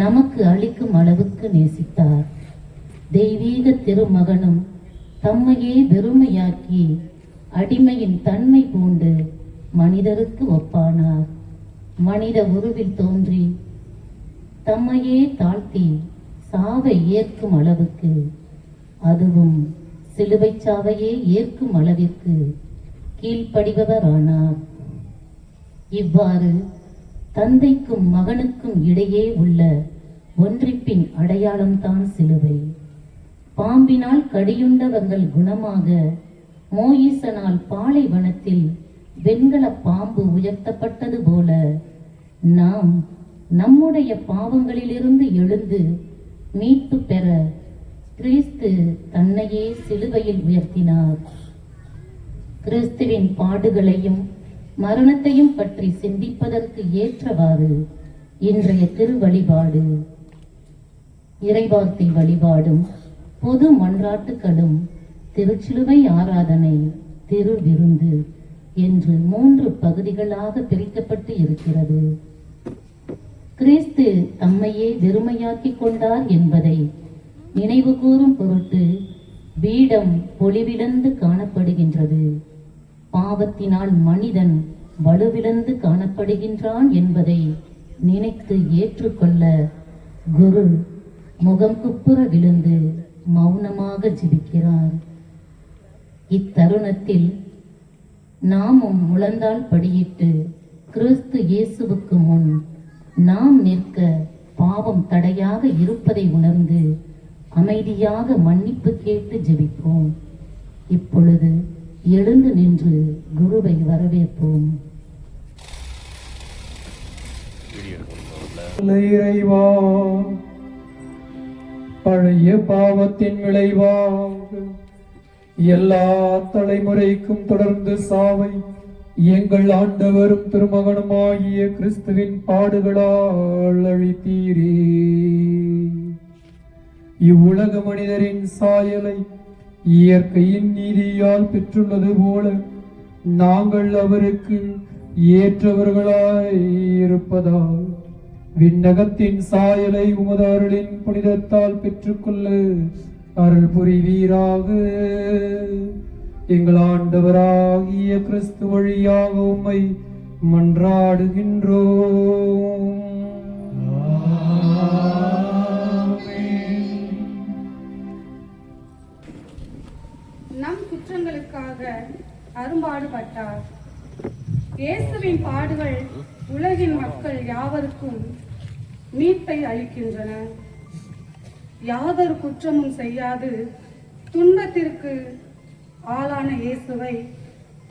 நமக்கு அளிக்கும் அளவுக்கு நேசித்தார். தெய்வீக திருமகனும் தம்மையே வெறுமையாக்கி அடிமையின் தன்மை பூண்டு மனிதருக்கு ஒப்பானார். மனித உருவில் தோன்றி தம்மையே தாழ்த்தி சாவை ஏற்கும் அளவுக்கு, அதுவும் சிலுவை சாவையே ஏற்கும் அளவிற்கு கீழ்ப்படிபவரானார். இவ்வாறு தந்தைக்கும் மகனுக்கும் இடையே உள்ள ஒன்றிப்பின் அடையாளம்தான் சிலுவை. பாம்பினால் கடியுண்டவர்கள் குணமாக மோயிசனால் பாலைவனத்தில் வெண்கல பாம்பு உயர்த்தப்பட்டது போல நாம் நம்முடைய பாவங்களிலிருந்து எழுந்து மீட்பு பெற கிறிஸ்து தன்னையே சிலுவையில் உயர்த்தினார். கிறிஸ்துவின் பாடுகளையும் மரணத்தையும் பற்றி சிந்திப்பதற்கு ஏற்றவாறு இன்றைய திருவழிபாடு, இறைவார்த்தை வழிபாடும் பொது மன்றாட்டுகளும் திருச்சிலுவை ஆராதனை, திருவிருந்து என்று 3 பகுதிகளாக பிரிக்கப்பட்டு இருக்கிறது. கிறிஸ்து தம்மையே வெறுமையாக்கிக் கொண்டார் என்பதை நினைவு கூறும் பொருட்டு பீடம் பொலிவிழந்து காணப்படுகின்றது. பாவத்தினால் மனிதன் வலுவிழந்து காணப்படுகின்றான் என்பதை நினைத்து ஏற்றுக்கொள்ள குரு முகம் குப்புற விழுந்து மௌனமாக ஜெபிக்கிறார். இத்தருணத்தில் நாமும் முழந்தால் படியிட்டு கிறிஸ்து இயேசுவுக்கு முன் நாம் நிற்க பாவம் தடையாக இருப்பதை உணர்ந்து அமைதியாக மன்னிப்பு கேட்டு ஜெபிப்போம். இப்பொழுது எழுந்து நின்று குருவை வரவேற்போம். இறைவா, பழைய பாவத்தின் விளைவாக எல்லா தலைமுறைக்கும் தொடர்ந்து சாவை எங்கள் ஆண்டவரும் திருமகனுமாகிய கிறிஸ்துவின் பாடுகளால் அழித்தீரே. இவ்வுலக மனிதரின் சாயலை இயற்கையின் நீதியால் பெற்றுள்ளது போல நாங்கள் அவருக்கு ஏற்றவர்களாய் இருப்பதால் விண்ணகத்தின் சாயலை உமது அருளின் புனிதத்தால் பெற்றுக்கொள்ள அருள் புரிவீராக. எங்கள் ஆண்டவராகிய கிறிஸ்து வழியாக உம்மை மன்றாடுகின்றோம். நம் குற்றங்களுக்காக அரும்பாடுபட்டார். இயேசுவின் பாடுகள் உலகின் மக்கள் யாவருக்கும் மீட்பை அளிக்கின்றன. யாதொரு குற்றமும் செய்யாது துன்பத்திற்கு ஆளான இயேசுவை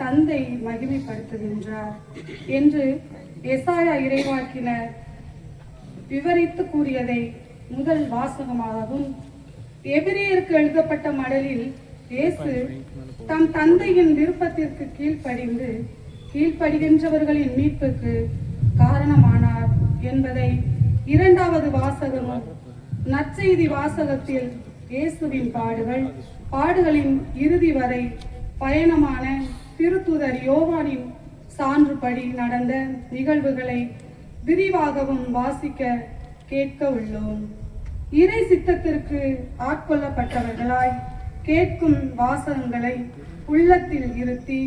தந்தை மகிமைப்படுத்துகின்றார் என்று எசாயா இறைவாக்கினர் விவரித்து கூறியதை முதல் வாசகமாகவும், எபிரேயருக்கு எழுதப்பட்ட மடலில் இயேசு தம் தந்தையின் விருப்பத்திற்கு கீழ்ப்படுகின்றவர்களின் மீட்புக்கு காரணமானார் என்பதை 2வது வாசகமும், நற்செய்தி வாசகத்தில் இயேசுவின் பாடுகளின் இறுதி வரை பயணமான திருத்தூதர் யோவானின் சான்றுபடி நடந்த நிகழ்வுகளை விரிவாகவும் வாசிக்க கேட்க உள்ளோம். இறை சித்தத்திற்கு ஆட்கொள்ளப்பட்டவர்களாய் கேட்கும் வாசகங்களை உள்ளத்தில் இருத்தி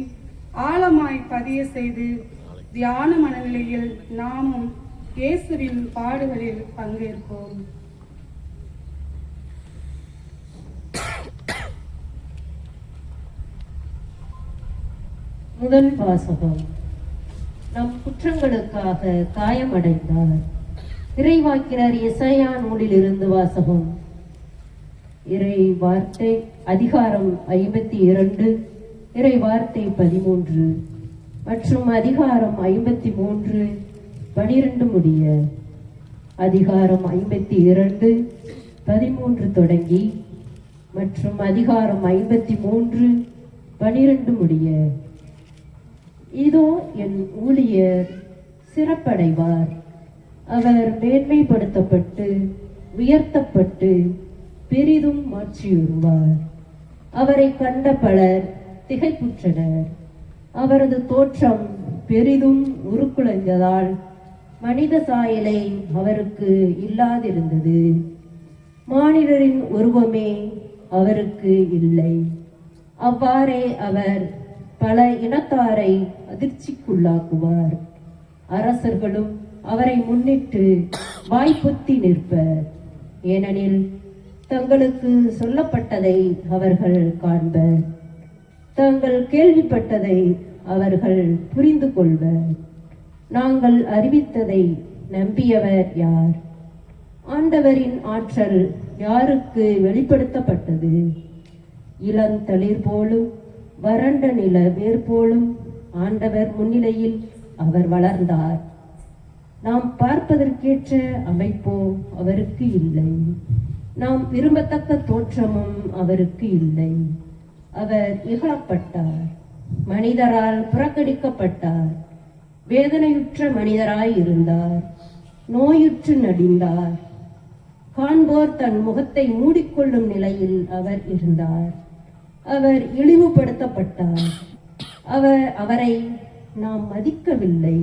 ஆழமாய் பதிய செய்து தியான மனநிலையில் நாமும் இயேசுவின் பாடுகளில் பங்கேற்போம். முதல் வாசகம். நம் குற்றங்களுக்காக காயமடைந்தார். இறைவாக்கினர் எசாயா நூலிலிருந்து வாசகம். இறை வார்த்தை அதிகாரம் 52, இறை வார்த்தை 13 மற்றும் அதிகாரம் 53 12 முடிய. அதிகாரம் 52 13 தொடங்கி மற்றும் அதிகாரம் 53 12 முடிய. இதோ என் ஊழியர் சிறப்படைவார், அவர் மேன்மைப்படுத்தப்பட்டு உயர்த்தப்பட்டு பெரிதும் மாற்றியுறுவார். அவரை கண்ட பலர் திகைப்புற்றனர். அவரது தோற்றம் பெரிதும் உருக்குலைந்ததால் மனித சாயலை அவருக்கு இல்லாதிருந்தது. மானிடரின் உருவமே அவருக்கு இல்லை. அவ்வாறே அவர் பல இனத்தாரை அதிர்ச்சிக்குள்ளாக்குவார். அரசர்களும் அவரை முன்னிட்டு வாய்ப்புத்தி நிற்பர். ஏனெனில் தங்களுக்கு சொல்லப்பட்டதை அவர்கள் காண்பர், தாங்கள் கேள்விப்பட்டதை அவர்கள் புரிந்து கொள்வர். நாங்கள் அறிவித்ததை நம்பியவர் யார்? ஆண்டவரின் ஆற்றல் யாருக்கு வெளிப்படுத்தப்பட்டது? இளந்தளிர் போலும் வறண்ட நில வேர் போலும் ஆண்டவர் முன்னிலையில் அவர் வளர்ந்தார். நாம் பார்ப்பதற்கேற்ற அமைப்போ அவருக்கு இல்லை, நாம் விரும்பத்தக்க தோற்றமும் அவருக்கு இல்லை. அவர் இகழப்பட்டார், மனிதரால் புறக்கணிக்கப்பட்டார். வேதனையுற்ற மனிதராய் இருந்தார், நோயுற்று நடிந்தார். காண்போர் தன் முகத்தை மூடிக்கொள்ளும் நிலையில் அவர் இருந்தார். அவர் இழிவுபடுத்தப்பட்டார், அவரை நாம் மதிக்கவில்லை.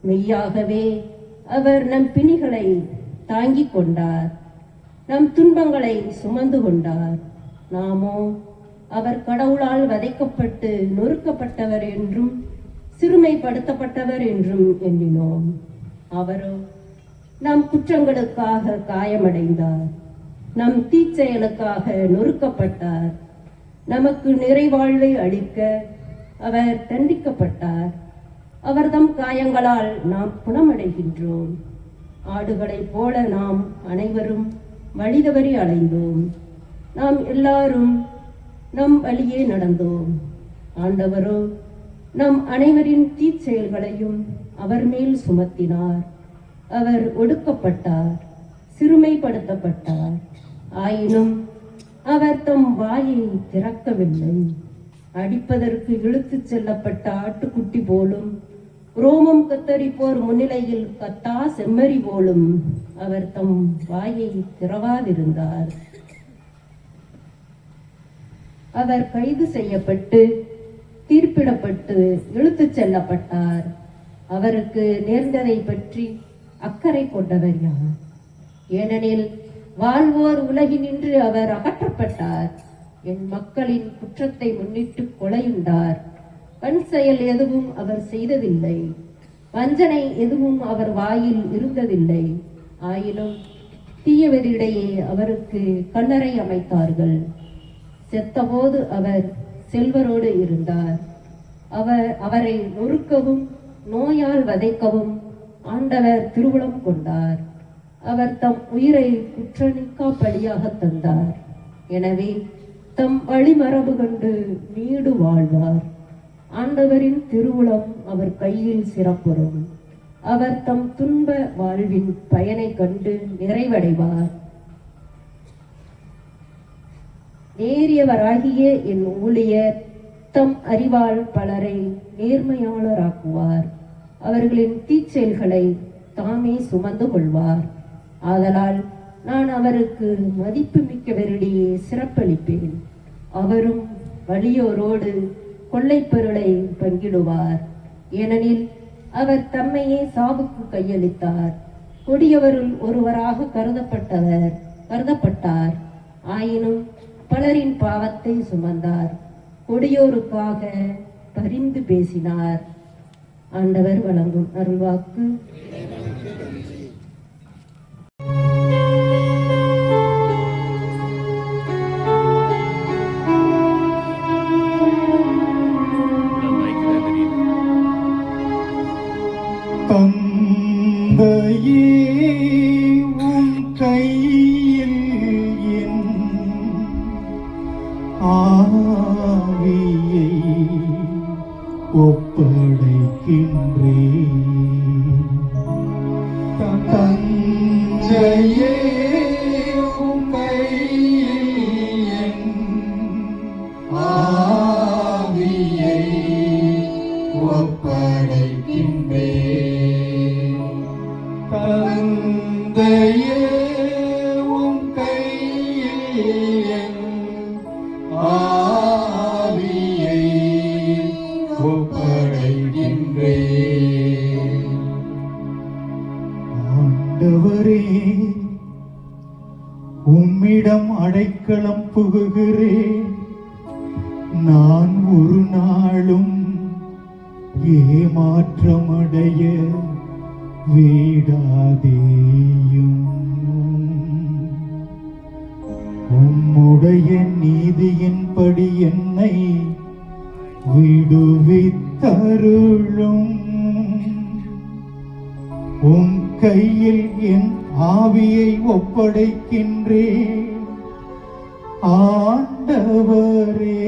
மெய்யாகவே அவர் நம் பிணிகளை தாங்கிக் கொண்டார், நம் துன்பங்களை சுமந்து கொண்டார். நாமோ அவர் கடவுளால் வதைக்கப்பட்டு நொறுக்கப்பட்டவர் என்றும் சிறுமைப்படுத்தப்பட்டவர் என்றும் எண்ணினோம். அவரோ நம் குற்றங்களுக்காக காயமடைந்தார், நம் தீச்செயலுக்காக நொறுக்கப்பட்டார். நமக்கு நிறைவாழ்வை அளிக்க அவர் தண்டிக்கப்பட்டார். அவர்தம் காயங்களால் நாம் குணமடைகின்றோம். ஆடுகளைப் போல நாம் அனைவரும் வழிதவறி அலைந்தோம். நாம் எல்லாரும் நம் வழியே நடந்தோம். ஆண்டவரோ நம் அனைவரின் தீச்செயல்களையும் அவர் மேல் சுமத்தினார். அவர் ஒடுக்கப்பட்டார், சிறுமைப்படுத்தப்பட்டார். ஆயினும் அவர் தம் வாயை திறக்கவில்லை. அடிப்பதற்கு இழுத்துச் செல்லப்பட்ட ஆட்டுக்குட்டி போலும், ரோமம் கத்தரிப்போர் முன்னிலையில் கத்தா செம்மறி போலும் அவர் தம் வாயை திறவாதிருந்தார். அவர் கைது செய்யப்பட்டு தீர்ப்பிடப்பட்டு இழுத்துச் செல்லப்பட்டார். அவருக்கு நேர்ந்ததை பற்றி அக்கறை கொண்டவர் யார்? ஏனெனில் வாழ்வோர் உலகினின்று அவர் அகற்றப்பட்டார். என் மக்களின் குற்றத்தை முன்னிட்டு கொலையுண்டார். கண் செயல் எதுவும் அவர் செய்ததில்லை, வஞ்சனை எதுவும் அவர் வாயில் இருந்ததில்லை. ஆயினும் தீயவரிடையே அவருக்கு கல்லறை அமைத்தார்கள். செத்தபோது அவர் செல்வரோடு இருந்தார். அவரை நொறுக்கவும் நோயால் வதைக்கவும் ஆண்டவர் திருவுளம் கொண்டார். அவர் தம் உயிரை குற்றணிக்கா பலியாக தந்தார். எனவே தம் வழிமரபு கண்டு நீடு வாழ்வார். ஆண்டவரின் திருவுளம் அவர் கையில் சிறப்புறும். அவர் தம் துன்ப வாழ்வின் பயனை கண்டு நிறைவடைவார். நேரியவராகிய என் ஊழியர் தம் அறிவால் பலரை நேர்மையாளராக்குவார். அவர்களின் தீச்செயல்களை தாமே சுமந்து கொள்வார். ஆதலால் நான் அவருக்கு மதிப்பு மிக்கவரிடையே சிறப்பளிப்பேன். அவரும் வலியோரோடு கொள்ளைப்பொருளை பங்கிடுவார். ஏனெனில் அவர் தம்மையே சாவுக்கு கையளித்தார். கொடியவருள் ஒருவராக கருதப்பட்டார். ஆயினும் பலரின் பாவத்தை சுமந்தார். கொடியோருக்காக பரிந்து பேசினார். ஆண்டவர் வழங்கும் அருள்வாக்கு. தந்தையே உம் கையில் என் ஆவியை ஒப்படைக்கின்றேன். தந்தையே உம் கையில் என் ஆவியை ஒப்படைக்கின்றேன். தந்தையே உம் கையில் என் ஆவியை ஒப்படைக்கின்றேன். நான் ஒரு நாளும் ஏமாற்றமடைய விடாதேயும். உம்முடைய நீதியின்படி என்னை விடுவித்தருளும். உம் கையில் என் ஆவியை ஒப்படைக்கின்றேன் ஆண்டவரே.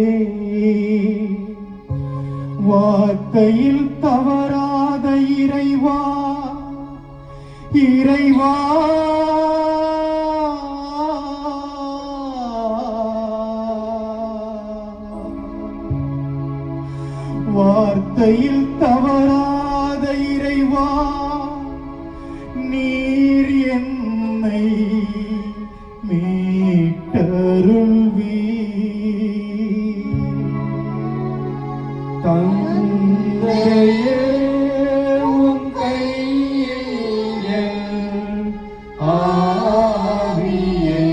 வார்த்தையில் தவறாத இறைவா, இறைவா, வார்த்தையில் தவறாத இறைவா, நீர் என்னை மீட்டருள்வீர். தந்தையே, உம் கையில் என் ஆவியை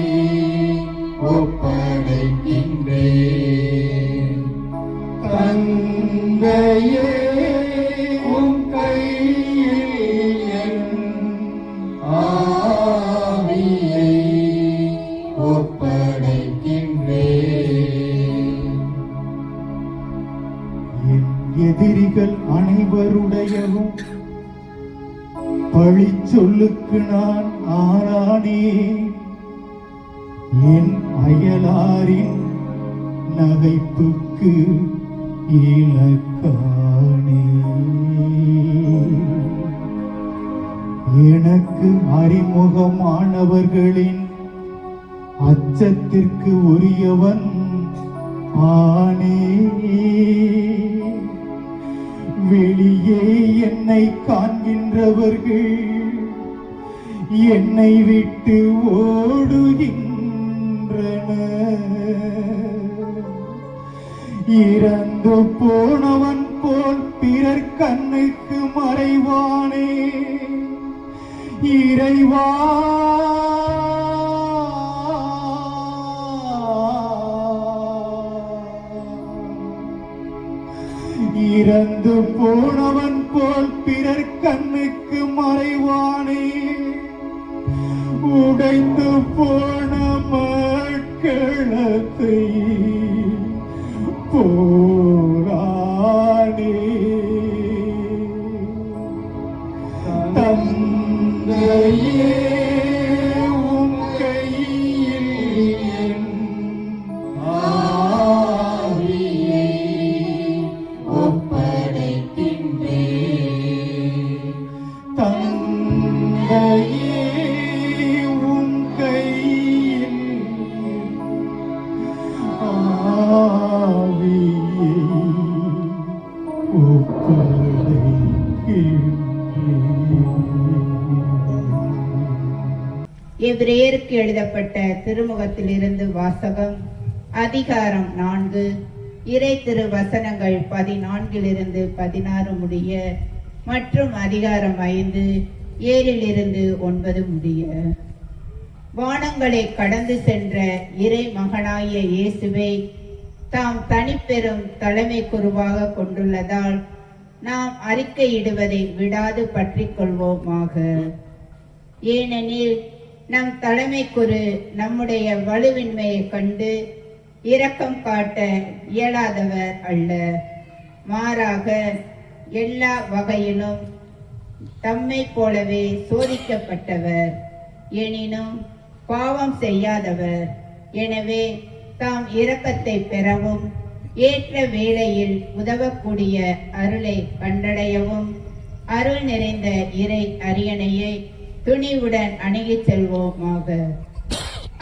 ஒப்படைக்கின்றேன். தந்தையே, உம் கையில் என் ஆவியை ஒப்படைக்கின்றேன். என் எதிரிகள் அனைவருடையவும் பழி சொல்லுக்கு நான் ஆளானேன். என் அயலாரின் நகைப்புக்கு இலக்கானே. எனக்கு அறிமுகமானவர்களின் அச்சத்திற்கு உரியவன் ஆனே. வெளியே என்னை காண்கின்றவர்கள் என்னை விட்டு ஓடுகின்றனர். இறந்து போனவன் போல் பிறர் கண்ணுக்கு மறைவானே. இறைவா, இறந்து போனவன் போல் பிறர் கண்ணுக்கு மறைவானே. உடைந்து போன மட்களத்தை போரானே. தந்தையே, உம் கையில் என் ஆவியை ஒப்படைக்கின்றேன். தந்தையே, உம் கையில் ஆவியை ஒப்படைக்கின்றேன். எபிரேயருக்கு எழுதப்பட்ட திருமுகத்திலிருந்து வாசகம். அதிகாரம் 4, இறை திரு வசனங்கள் 14 16 முடிய மற்றும் அதிகாரம் 5 7 9 முடிய. வானங்களை கடந்து சென்ற இறை மகனாகிய இயேசுவை தாம் தனிப்பெரும் தலைமை குருவாக கொண்டுள்ளதால் நாம் அறிக்கையிடுவதை விடாது பற்றிக் கொள்வோமாக. ஏனெனில் நம் தலைமை குரு நம்முடைய வலுவின்மையை கண்டு இரக்கம் காட்ட இயலாதவர் அல்ல. மாறாக எல்லா வகையிலும் தம்மை போலவே சோதிக்கப்பட்டவர், எனினும் பாவம் செய்யாதவர். எனவே தாம் இரக்கத்தை பெறவும் ஏற்ற வேளையில் உதவக்கூடிய அருளை கண்டடையவும் அருள் நிறைந்த இறை அரியணையை துணிவுடன் அணுகிச் செல்வோமாக.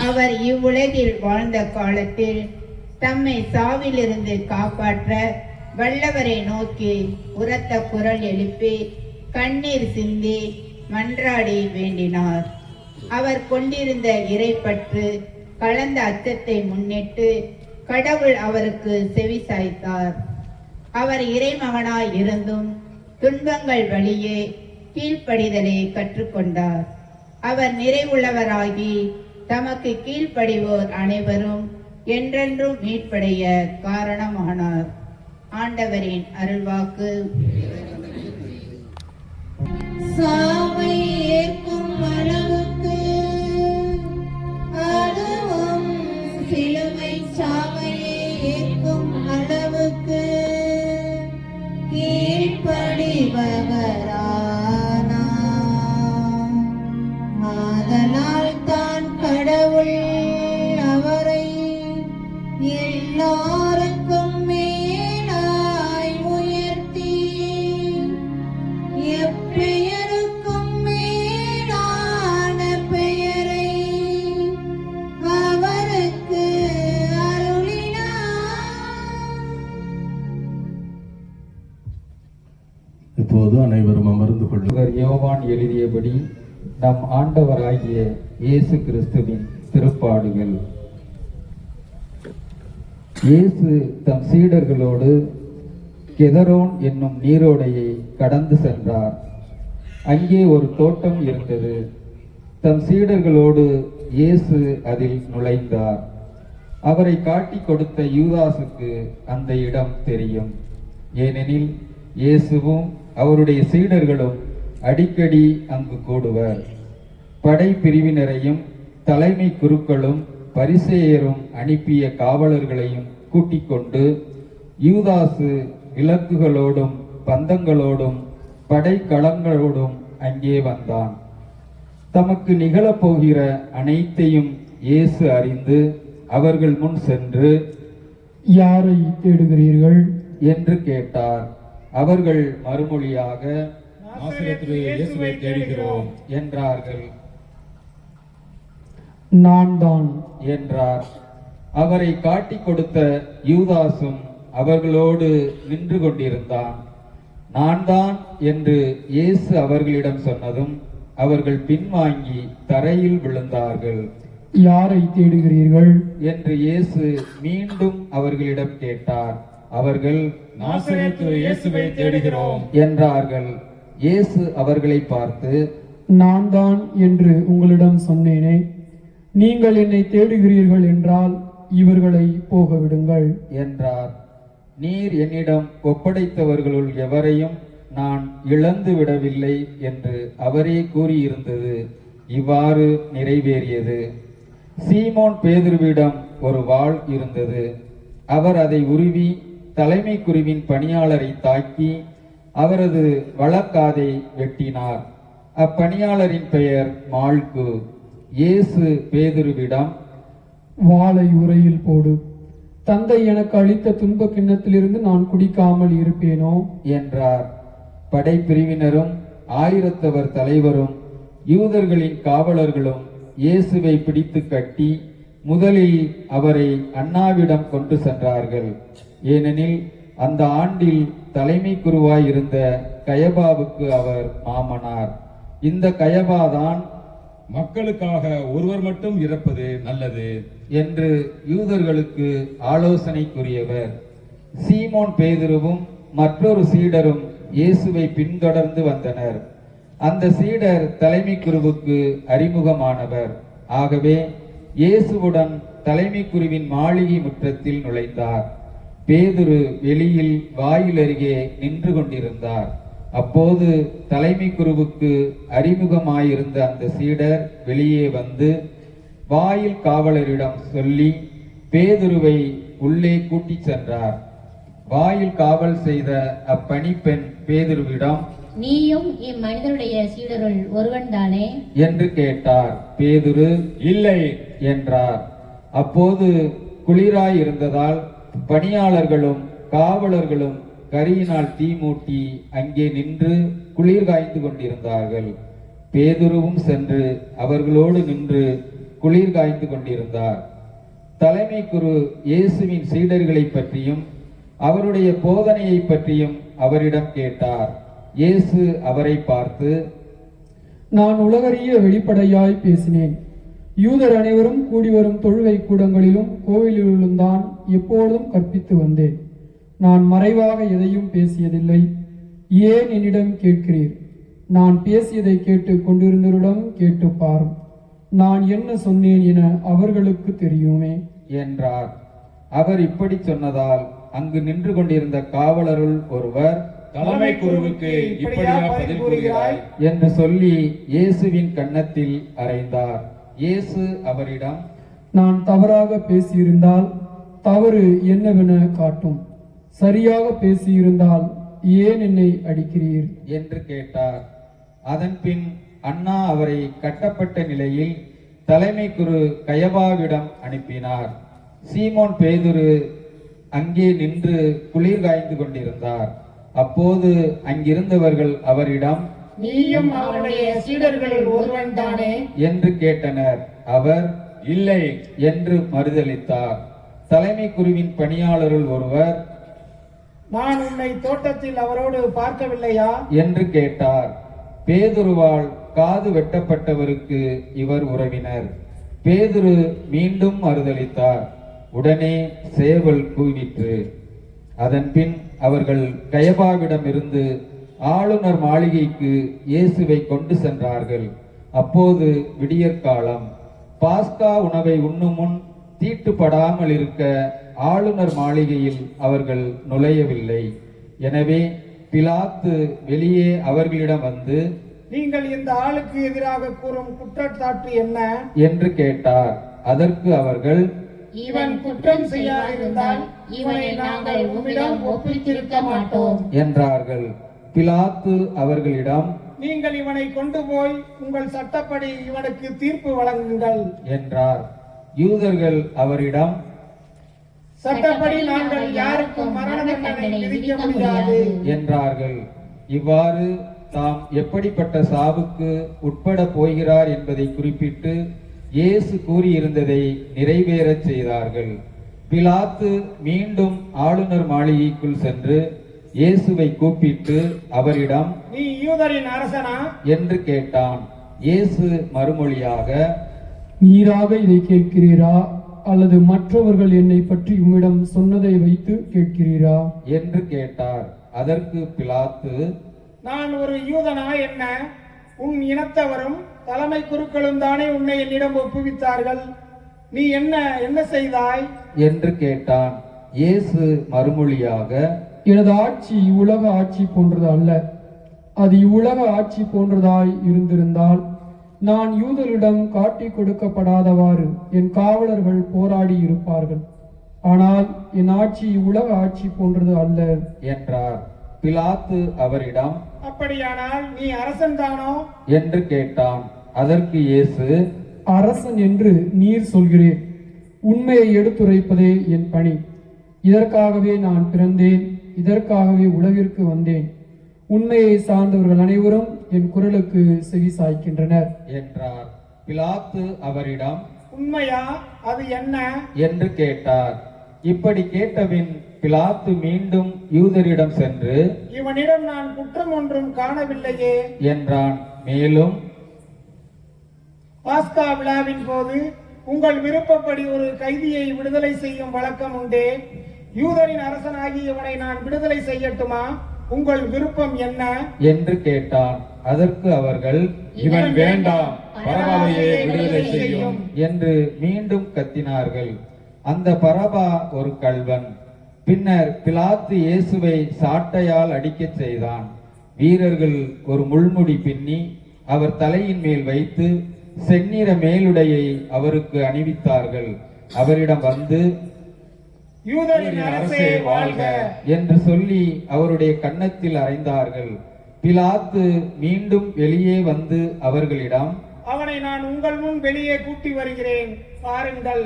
அவர் இவ்வுலகில் வாழ்ந்த காலத்தில் தம்மை சாவிலிருந்து காப்பாற்ற வல்லவரை நோக்கி உரத்த குரல் எழுப்பி கண்ணீர் சிந்தி மன்றாடி வேண்டினார். அவர் கொண்டிருந்த இறைப்பற்று கலந்த அச்சத்தை முன்னிட்டு கடவுள் அவருக்கு செவி சாய்த்தார். அவர் இறைமகனாய் இருந்தும் துன்பங்கள் வழியே கீழ்ப்படிதலை கற்றுக்கொண்டார். அவர் நிறைவுள்ளவராகி தமக்கு கீழ்ப்படிவோர் அனைவரும் என்றென்றும் மீட்படைய காரணமானார். ஆண்டவரின் அருள்வாக்கு. சாவை ஏற்கும் அளவுக்கு, அதுவும் சிலுவை சாவையை ஏற்கும் அளவுக்கு கீழ்ப்படிபவரானார். ஆதலால் தான் கடவுள் அவரை எல்லாருக்கும் மேலாய் உயர்த்தி எப்பெயருக்கும் மேலான பெயரை அவருக்கு அருளினார். இப்போது அனைவரும் அமர்ந்து கொள்ளுங்கள். யோவான் எழுதியபடி நம் ஆண்டவராகிய இயேசு கிறிஸ்துவின் திருப்பாடுகள். இயேசு தம் சீடர்களோடு கெதரோன் என்னும் நீரோடையை கடந்து சென்றார். அங்கே ஒரு தோட்டம் இருந்தது. தம் சீடர்களோடு இயேசு அதில் நுழைந்தார். அவரை காட்டிக் கொடுத்த யூதாசுக்கு அந்த இடம் தெரியும். ஏனெனில் இயேசுவும் அவருடைய சீடர்களும் அடிக்கடி அங்கு கூடுவர். படை பிரிவினரையும் தலைமை குருக்களும் பரிசேயரும் அனுப்பிய காவலர்களையும் கூட்டிக் கொண்டு யூதாசு விளக்குகளோடும் பந்தங்களோடும் படைக்கலங்களோடும் அங்கே வந்தான். தமக்கு நிகழப்போகிற அனைத்தையும் இயேசு அறிந்து அவர்கள் முன் சென்று, யாரை தேடுகிறீர்கள் என்று கேட்டார். அவர்கள் மறுமொழியாக, நாசரேத்திலே இயேசுவை தேடுகிறோம் என்றார்கள். நான் தான் என்றார். அவரை காட்டிக் கொடுத்த யூதாசும் அவர்களோடு நின்று கொண்டிருந்தான். நான் தான் என்று இயேசு அவர்களிடம் சொன்னதும் அவர்கள் பின்வாங்கி தரையில் விழுந்தார்கள். யாரை தேடுகிறீர்கள் என்று இயேசு மீண்டும் அவர்களிடம் கேட்டார். அவர்கள், நாசரேத்திலே இயேசுவை தேடுகிறோம் என்றார்கள். இயேசு அவர்களை பார்த்து, நான் தான் என்று உங்களிடம் சொன்னேனே. நீங்கள் என்னை தேடுகிறீர்கள் என்றால் இவர்களை போக விடுங்கள் என்றார். நீர் என்னிடம் ஒப்படைத்தவர்களுள் எவரையும் நான் இழந்து விடவில்லை என்று அவரே கூறியிருந்தது இவ்வாறு நிறைவேறியது. சீமோன் பேதுருவிடம் ஒரு வாள் இருந்தது. அவர் அதை உருவி தலைமை குருவின் பணியாளரை தாக்கி அவரது வலக்காதை வெட்டினார். அப்பணியாளரின் பெயர் மால்கு. இயேசு பேதுருவிடம், வாளை உரையில் போடு. தந்தை எனக்கு அளித்த துன்ப கிண்ணத்திலிருந்து நான் குடிக்காமல் இருப்பேனோ என்றார். படைப்பிரிவினரும் ஆயிரத்தவர் தலைவரும் யூதர்களின் காவலர்களும் இயேசுவை பிடித்து கட்டி முதலில் அவரை அன்னாவிடம் கொண்டு சென்றார்கள். ஏனெனில் அந்த ஆண்டில் தலைமை குருவாய் இருந்த கயபாவுக்கு அவர் மாமனார். இந்த கயபாதான் மக்களுக்காக ஒருவர் மட்டும் இறப்பது நல்லது என்று யூதர்களுக்கு ஆலோசனை கூறியவர். சீமோன் பேதுருவும் மற்றொரு சீடரும் இயேசுவை பின்தொடர்ந்து வந்தனர். அந்த சீடர் தலைமை குருவுக்கு அறிமுகமானவர். ஆகவே இயேசுவுடன் தலைமை குருவின் மாளிகை முற்றத்தில் நுழைந்தார். பேதுரு வெளியில் வாயில் அருகே நின்று கொண்டிருந்தார். அப்போது தலைமை குருவுக்கு அறிமுகமாயிருந்த அந்த சீடர் வெளியே வந்து வாயில் காவலரிடம் சொல்லி பேதுருவை உள்ளே கூட்டிச் சென்றார். வாயில் காவல் செய்த அப்பணிப்பெண் பேதுருவிடம், நீயும் இம்மனிதனுடைய சீடருள் ஒருவன்தானே என்று கேட்டார். பேதுரு, இல்லை என்றார். அப்போது குளிராய் இருந்ததால் பணியாளர்களும் காவலர்களும் கரியினால் தீ மூட்டி அங்கே நின்று குளிர் காய்ந்து கொண்டிருந்தார்கள். பேதுருவும் சென்று அவர்களோடு நின்று குளிர் காய்ந்து கொண்டிருந்தார். தலைமை குரு இயேசுவின் சீடர்களை பற்றியும் அவருடைய போதனையை பற்றியும் அவரிடம் கேட்டார். இயேசு அவரை பார்த்து, நான் உலகறிய வெளிப்படையாய் பேசினேன். யூதர் அனைவரும் கூடி வரும் தொழுகை கூடங்களிலும் கோவிலிலும் தான் எப்பொழுதும் கற்பித்து வந்தேன். நான் மறைவாக எதையும் பேசியதில்லை. ஏன் என்னிடம் கேட்கிறீர்? நான் பேசியதை கேட்டு கொண்டிருந்தவரிடம் கேட்டு பாரும். நான் என்ன சொன்னேன் என அவர்களுக்கு தெரியுமே என்றார். அவர் இப்படி சொன்னதால் அங்கு நின்று கொண்டிருந்த காவலருள் ஒருவர், தலைமை குருவுக்கு இப்படியா பதில் கூறுகிறாய் என்று சொல்லி இயேசுவின் கன்னத்தில் அறைந்தார். இயேசு அவரிடம், நான் தவறாக பேசியிருந்தால் தவறு என்னவென காட்டும். சரியாக பேசியிருந்தால் ஏன் என்னை அடிக்கிறீர் என்று கேட்டார். அதன்பின் அண்ணா அவரை கட்டப்பட்ட நிலையில் தலைமை குரு கயபாவிடம் அனுப்பினார். சீமோன் பேதுரு அங்கே நின்று குளிர் காய்ந்து கொண்டிருந்தார். அப்போது அங்கிருந்தவர்கள் அவரிடம், நீயும் அவருடைய சீடர்களில் ஒருவன் தானே என்று கேட்டனர். அவர், இல்லை என்று மறுதலித்தார். தலைமை குருவின் பணியாளருள் ஒருவர், நான் உன்னை தோட்டத்தில் அவரோடு பார்க்கவில்லையா என்று கேட்டார். பேதுருவால் காது வெட்டப்பட்டவருக்கு இவர் உறவினர். பேதுரு மீண்டும் மறுதலித்தார். உடனே சேவல் கூவிற்று. அதன்பின் அவர்கள் கயபாவிடமிருந்து ஆளுநர் மாளிகைக்கு இயேசுவை கொண்டு சென்றார்கள். அப்போது விடியற்காலம். பாஸ்கா உணவை உண்ணும் முன் தீட்டுப்படாமல் இருக்க ஆளுநர் மாளிகையில் அவர்கள் நுழையவில்லை. எனவே பிலாத்து வெளியே அவர்களிடம் வந்து, நீங்கள் இந்த ஆளுக்கு எதிராக கூறும் குற்றச்சாட்டு என்ன என்று கேட்டார். அதற்கு அவர்கள், இவன் குற்றம் செய்யாதிருந்தால் இவனை நாங்கள் உம்மிடம் ஒப்புவித்திருக்க மாட்டோம் என்றார்கள். பிலாத்து அவர்களிடம், நீங்கள் இவனை கொண்டு போய் உங்கள் சட்டப்படி இவனுக்கு தீர்ப்பு வழங்குங்கள் என்றார். யூதர்கள் அவரிடம், சட்டப்படி நாங்கள் யாருக்கும் மரண தண்டனை விதிக்க முடியாது என்றார்கள். இவ்வாறு தாம் எப்படிப்பட்ட சாவுக்கு உட்பட போகிறார் என்பதை குறிப்பிட்டு இயேசு கூறியிருந்ததை நிறைவேறச் செய்தார்கள். பிலாத்து மீண்டும் ஆளுநர் மாளிகைக்குள் சென்று இயேசுவை கூப்பிட்டு அவரிடம், நீ யூதரின் அரசனா என்று கேட்டான். இயேசு மறுமொழியாக, நீராக இதை கேட்கிறீரா அல்லது மற்றவர்கள் என்னை பற்றி உம்மிடம் சொன்னதை வைத்து கேட்கிறீரா என்று கேட்டார். அதற்கு பிலாத்து, நான் ஒரு யூதனா என்ன? உன் இனத்தவரும் தலைமை குருக்களும் தானே உன்னை என்னிடம் ஒப்புவித்தார்கள். நீ என்ன செய்தாய் என்று கேட்டான். இயேசு மறுமொழியாக, எனது ஆட்சி இவ்வுலக ஆட்சி போன்றது அல்ல. அது இவ்வுலக ஆட்சி போன்றதாய் இருந்திருந்தால் நான் யூதரிடம் காட்டிக் கொடுக்கப்படாதவாறு என் காவலர்கள் போராடி இருப்பார்கள். ஆனால் என் ஆட்சி இவ்வுலக ஆட்சி போன்றது அல்ல என்றார். பிலாத்து அவரிடம், அப்படியானால் நீ அரசன் தானோ என்று கேட்டான். அதற்கு இயேசு, அரசன் என்று நீர் சொல்கிறேன். உண்மையை எடுத்துரைப்பதே என் பணி. இதற்காகவே நான் பிறந்தேன், இதற்காகவே உலகிற்கு வந்தேன். உண்மையை சார்ந்தவர்கள் அனைவரும் என் குரலுக்கு செவி சாய்க்கின்றனர் என்றார். பிலாத்து அவரிடம், உண்மையா? அது என்ன என்று கேட்டார். இப்படி கேட்டபின் பிலாத்து மீண்டும் யூதரிடம் சென்று, இவனிடம் நான் குற்றம் ஒன்றும் காணவில்லையே என்றான். மேலும், பாஸ்கா விழாவின் போது உங்கள் விருப்பப்படி ஒரு கைதியை விடுதலை செய்யும் வழக்கம் உண்டே. யூதரின் அரசனாகி இவனை நான் விடுதலை செய்யட்டுமா? உங்கள் விருப்பம் என்ன என்று கேட்டான். அதற்கு அவர்கள், இவன் வேண்டாம், பரபாவையே விடுதலை செய்யும் என்று மீண்டும் கத்தினார்கள். அந்த பரபா ஒரு கள்வன். பின்னர் பிலாத்து இயேசுவை சாட்டையால் அடிக்கச் செய்தான். வீரர்கள் ஒரு முள்முடி பின்னி அவர் தலையின் மேல் வைத்து செந்நிற மேலுடையை அவருக்கு அணிவித்தார்கள். அவரிடம் வந்து, யூதரின் அரசே வாழ்க என்று சொல்லி அவருடைய கன்னத்தில் அறைந்தார்கள். பிலாத்து மீண்டும் வெளியே வந்து அவர்களிடம், அவனை நான் உங்கள் முன் வெளியே கூட்டி வருகிறேன், பாருங்கள்.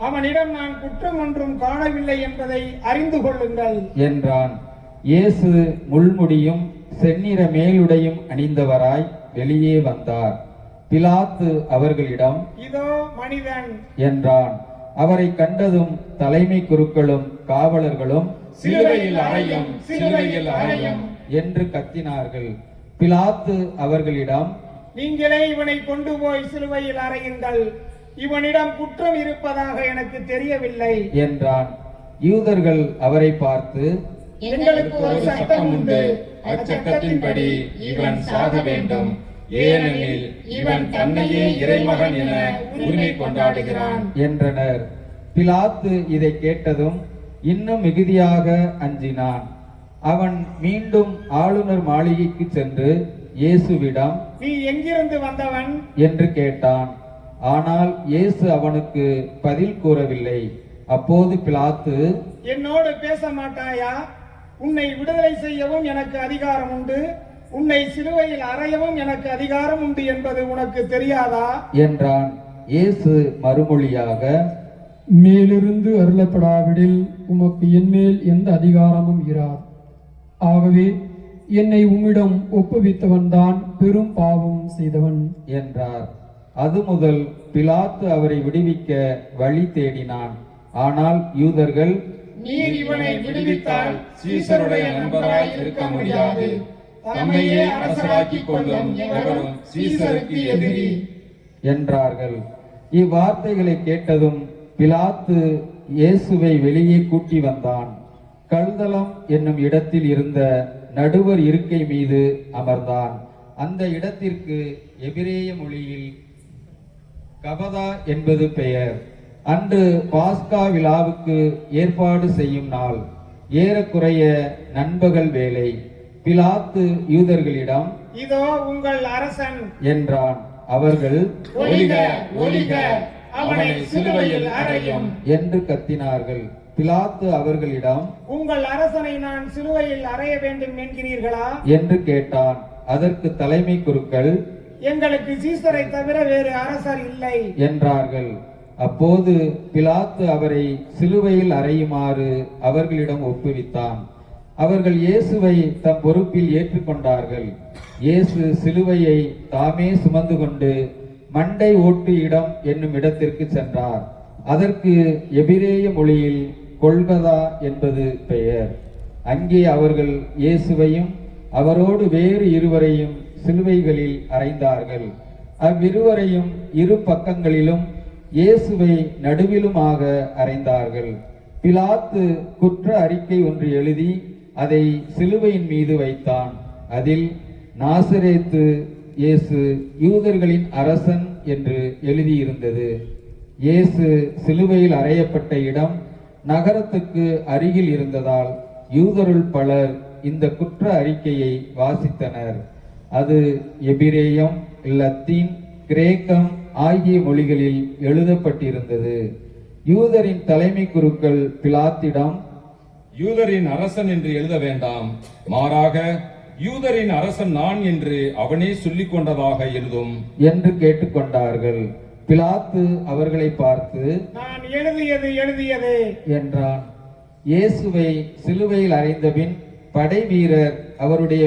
அவனிடம் நான் குற்றம் ஒன்றும் காணவில்லை என்பதை அறிந்து கொள்ளுங்கள் என்றான். இயேசு முள்முடியும் செந்நிற மேலுடையும் அணிந்தவராய் வெளியே வந்தார். பிலாத்து அவர்களிடம், இதோ மனிதன் என்றான். அவரை கண்டதும் தலைமை குருக்களும் காவலர்களும், சிலுவையில் அறையும், சிலுவையில் அறையும் என்று கத்தினார்கள். பிலாத்து அவர்களிடம், நீங்களே இவனை கொண்டு போய் சிலுவையில் அறையுங்கள். இவனிடம் குற்றம் இருப்பதாக எனக்கு தெரியவில்லை என்றான். யூதர்கள் அவரை பார்த்து, எங்களுக்கு ஒரு சட்டம் உண்டு, அச்சட்டத்தின்படி இவன் சாக வேண்டும், ஏனெனில் இவன் தன்னையே இறைமகன் என உரிமை கொண்டாடுகிறான் என்றனர். பிலாத்து இதை கேட்டதும் இன்னும் மிகுதியாக அஞ்சினான். அவன் மீண்டும் ஆளுநர் மாளிகைக்கு சென்று இயேசுவிடம், நீ எங்கிருந்து வந்தவன் என்று கேட்டான். ஆனால் இயேசு அவனுக்கு பதில் கூறவில்லை. அப்போது பிலாத்து, என்னோடு பேச மாட்டாயா? உன்னை விடுதலை செய்யவும் எனக்கு அதிகாரம் உண்டு, உன்னை சிலுவையில் அறையவும் எனக்கு அதிகாரம் உண்டு என்பது உனக்கு தெரியாதா என்றான். இயேசு மறுமொழியாக, மேலிருந்து அருளப்படாவிடில் உமக்கு என்மேல் எந்த அதிகாரமும் இராது. ஆகவே என்னை உம்மிடம் ஒப்புவித்தவன்தான் பெரும் பாவம் செய்தவன் என்றார். அது முதல் பிலாத்து அவரை விடுவிக்க வழி தேடினான். ஆனால் யூதர்கள், நீர் இவனை விடுவித்தால் சீசருடைய நண்பராய் இருக்க முடியாது. தம்மையே அரசராக்கிக் கொள்ளும் எவரும் சீசருக்கு எதிரி என்றார்கள். இவ்வார்த்தைகளை கேட்டதும் பிலாத்து இயேசுவை வெளியே கூட்டி வந்தான். கழுதலம் என்னும் இடத்தில் இருந்த நடுவர் இருக்கை மீது அமர்ந்தான். அந்த இடத்திற்கு எபிரேய மொழியில் கபதா என்பது பெயர். அன்று பாஸ்கா விழாவுக்கு ஏற்பாடு செய்யும் நாள். ஏறக்குறைய நண்பகல் வேளை. பிலாத்து யூதர்களிடம், இதோ உங்கள் அரசன் என்றான். அவர்கள், ஒலிக ஒலிக, அவனை சிலுவையில் அறையும் என்று கத்தினார்கள். பிலாத்து அவர்களிடம், உங்கள் அரசனை நான் சிலுவையில் அறைய வேண்டும் என்கிறீர்களா என்று கேட்டான். அதற்கு தலைமை குருக்கள், எங்களுக்கு சீசரை தவிர வேறு அரசர் இல்லை என்றார்கள். அப்போது பிலாத்து அவரை சிலுவையில் அறையுமாறு அவர்களிடம் ஒப்புவித்தான். அவர்கள் இயேசுவை தம் பொறுப்பில் ஏற்றுக்கொண்டார்கள். இயேசு சிலுவையை தாமே சுமந்து கொண்டு மண்டை ஓட்டு இடம் என்னும் இடத்திற்கு சென்றார். அதற்கு எபிரேய மொழியில் கொல்கதா என்பது பெயர். அங்கே அவர்கள் இயேசுவையும் அவரோடு வேறு இருவரையும் சிலுவைகளில் அறைந்தார்கள். அவ்விருவரையும் இரு பக்கங்களிலும் இயேசுவை நடுவிலுமாக அறைந்தார்கள். பிலாத்து குற்ற அறிக்கை ஒன்று எழுதி அதை சிலுவையின் மீது வைத்தான். அதில் நாசரேத்து இயேசு யூதர்களின் அரசன் என்று எழுதியிருந்தது. இயேசு சிலுவையில் அறையப்பட்ட இடம் நகரத்துக்கு அருகில் இருந்ததால் யூதருள் பலர் இந்த குற்ற அறிக்கையை வாசித்தனர். அது எபிரேயம், லத்தீன், கிரேக்கம் ஆகிய மொழிகளில் எழுதப்பட்டிருந்தது. யூதரின் தலைமை குருக்கள் பிலாத்திடம், யூதரின் அரசன் என்று எழுத வேண்டாம், மாறாக யூதரின் அரசன் நான் என்று அவனே சொல்லிக் கொண்டதாக எழுதும் என்று கேட்டுக்கொண்டார்கள். பிலாத்து அவர்களை பார்த்து, நான் எழுதியது என்றான். இயேசுவை சிலுவையில் அறைந்தபின் படை வீரர் அவருடைய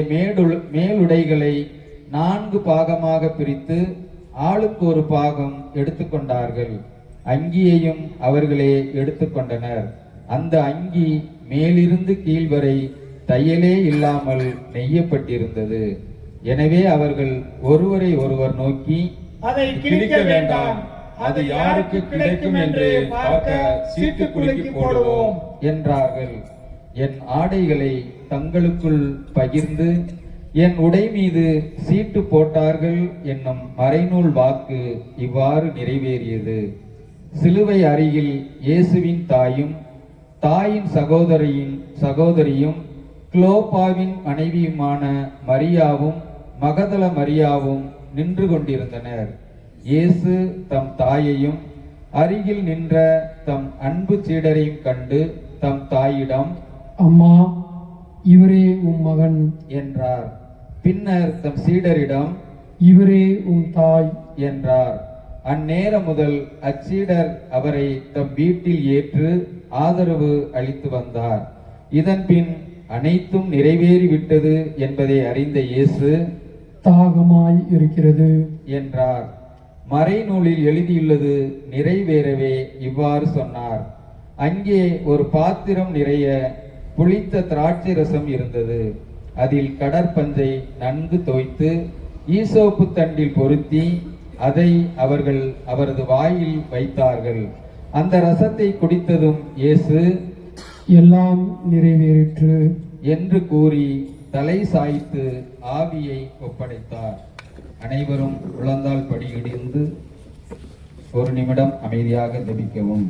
மேலுடைகளை 4 பாகமாக பிரித்து ஆளுக்கு ஒரு பாகம் எடுத்துக்கொண்டார்கள். அங்கியையும் அவர்களே எடுத்துக்கொண்டனர். அந்த அங்கி மேலிருந்து கீழ் வரை தையலே இல்லாமல் நெய்யப்பட்டிருந்தது. எனவே அவர்கள் ஒருவரை ஒருவர் நோக்கி, அதை கிழிக்க வேண்டாம், அது யாருக்கு கிடைக்கும் என்று பார்க்க சீட்டு குலுக்கி போடுவோம் என்றார்கள். என் ஆடைகளை தங்களுக்குள் பகிர்ந்து என் உடை மீது சீட்டு போட்டார்கள் என்னும் மறைநூல் வாக்கு இவ்வாறு நிறைவேறியது. சிலுவை அருகில் இயேசுவின் தாயும் தாயின் சகோதரியும் குளோபாவின் மனைவியுமான மரியாவும் மகதல மரியாவும் நின்று கொண்டிருந்தனர். இயேசு தம் தாயையும் அருகில் நின்ற தம் அன்பு சீடரையும் கண்டு தம் தாயிடம், அம்மா, இவரே உம் மகன் என்றார். பின்னர் தம் சீடரிடம், இவரே உம் தாய் என்றார். அந்நேரம் முதல் அச்சீடர் அவரை தம் வீட்டில் ஏற்று ஆதரவு அளித்து வந்தார். இதன் பின் அனைத்தும் நிறைவேறிவிட்டது என்பதை அறிந்த இயேசு, தாகமாய் இருக்கிறது என்றார். மறைநூலில் எழுதியுள்ளது நிறைவேறவே இவ்வாறு சொன்னார். அங்கே ஒரு பாத்திரம் நிறைய புளித்த திராட்சை ரசம் இருந்தது. அதில் கடற்பஞ்சை நன்கு தோய்த்து ஈசோப்பு தண்டில் பொருத்தி அதை அவர்கள் அவரது வாயில் வைத்தார்கள். அந்த ரசத்தை குடித்ததும் இயேசு, எல்லாம் நிறைவேறிற்று என்று கூறி தலை சாய்த்து ஆவியை ஒப்படைத்தார். அனைவரும் முழந்தாள் படியிடிந்து 1 நிமிடம் அமைதியாக ஜெபிக்கவும்.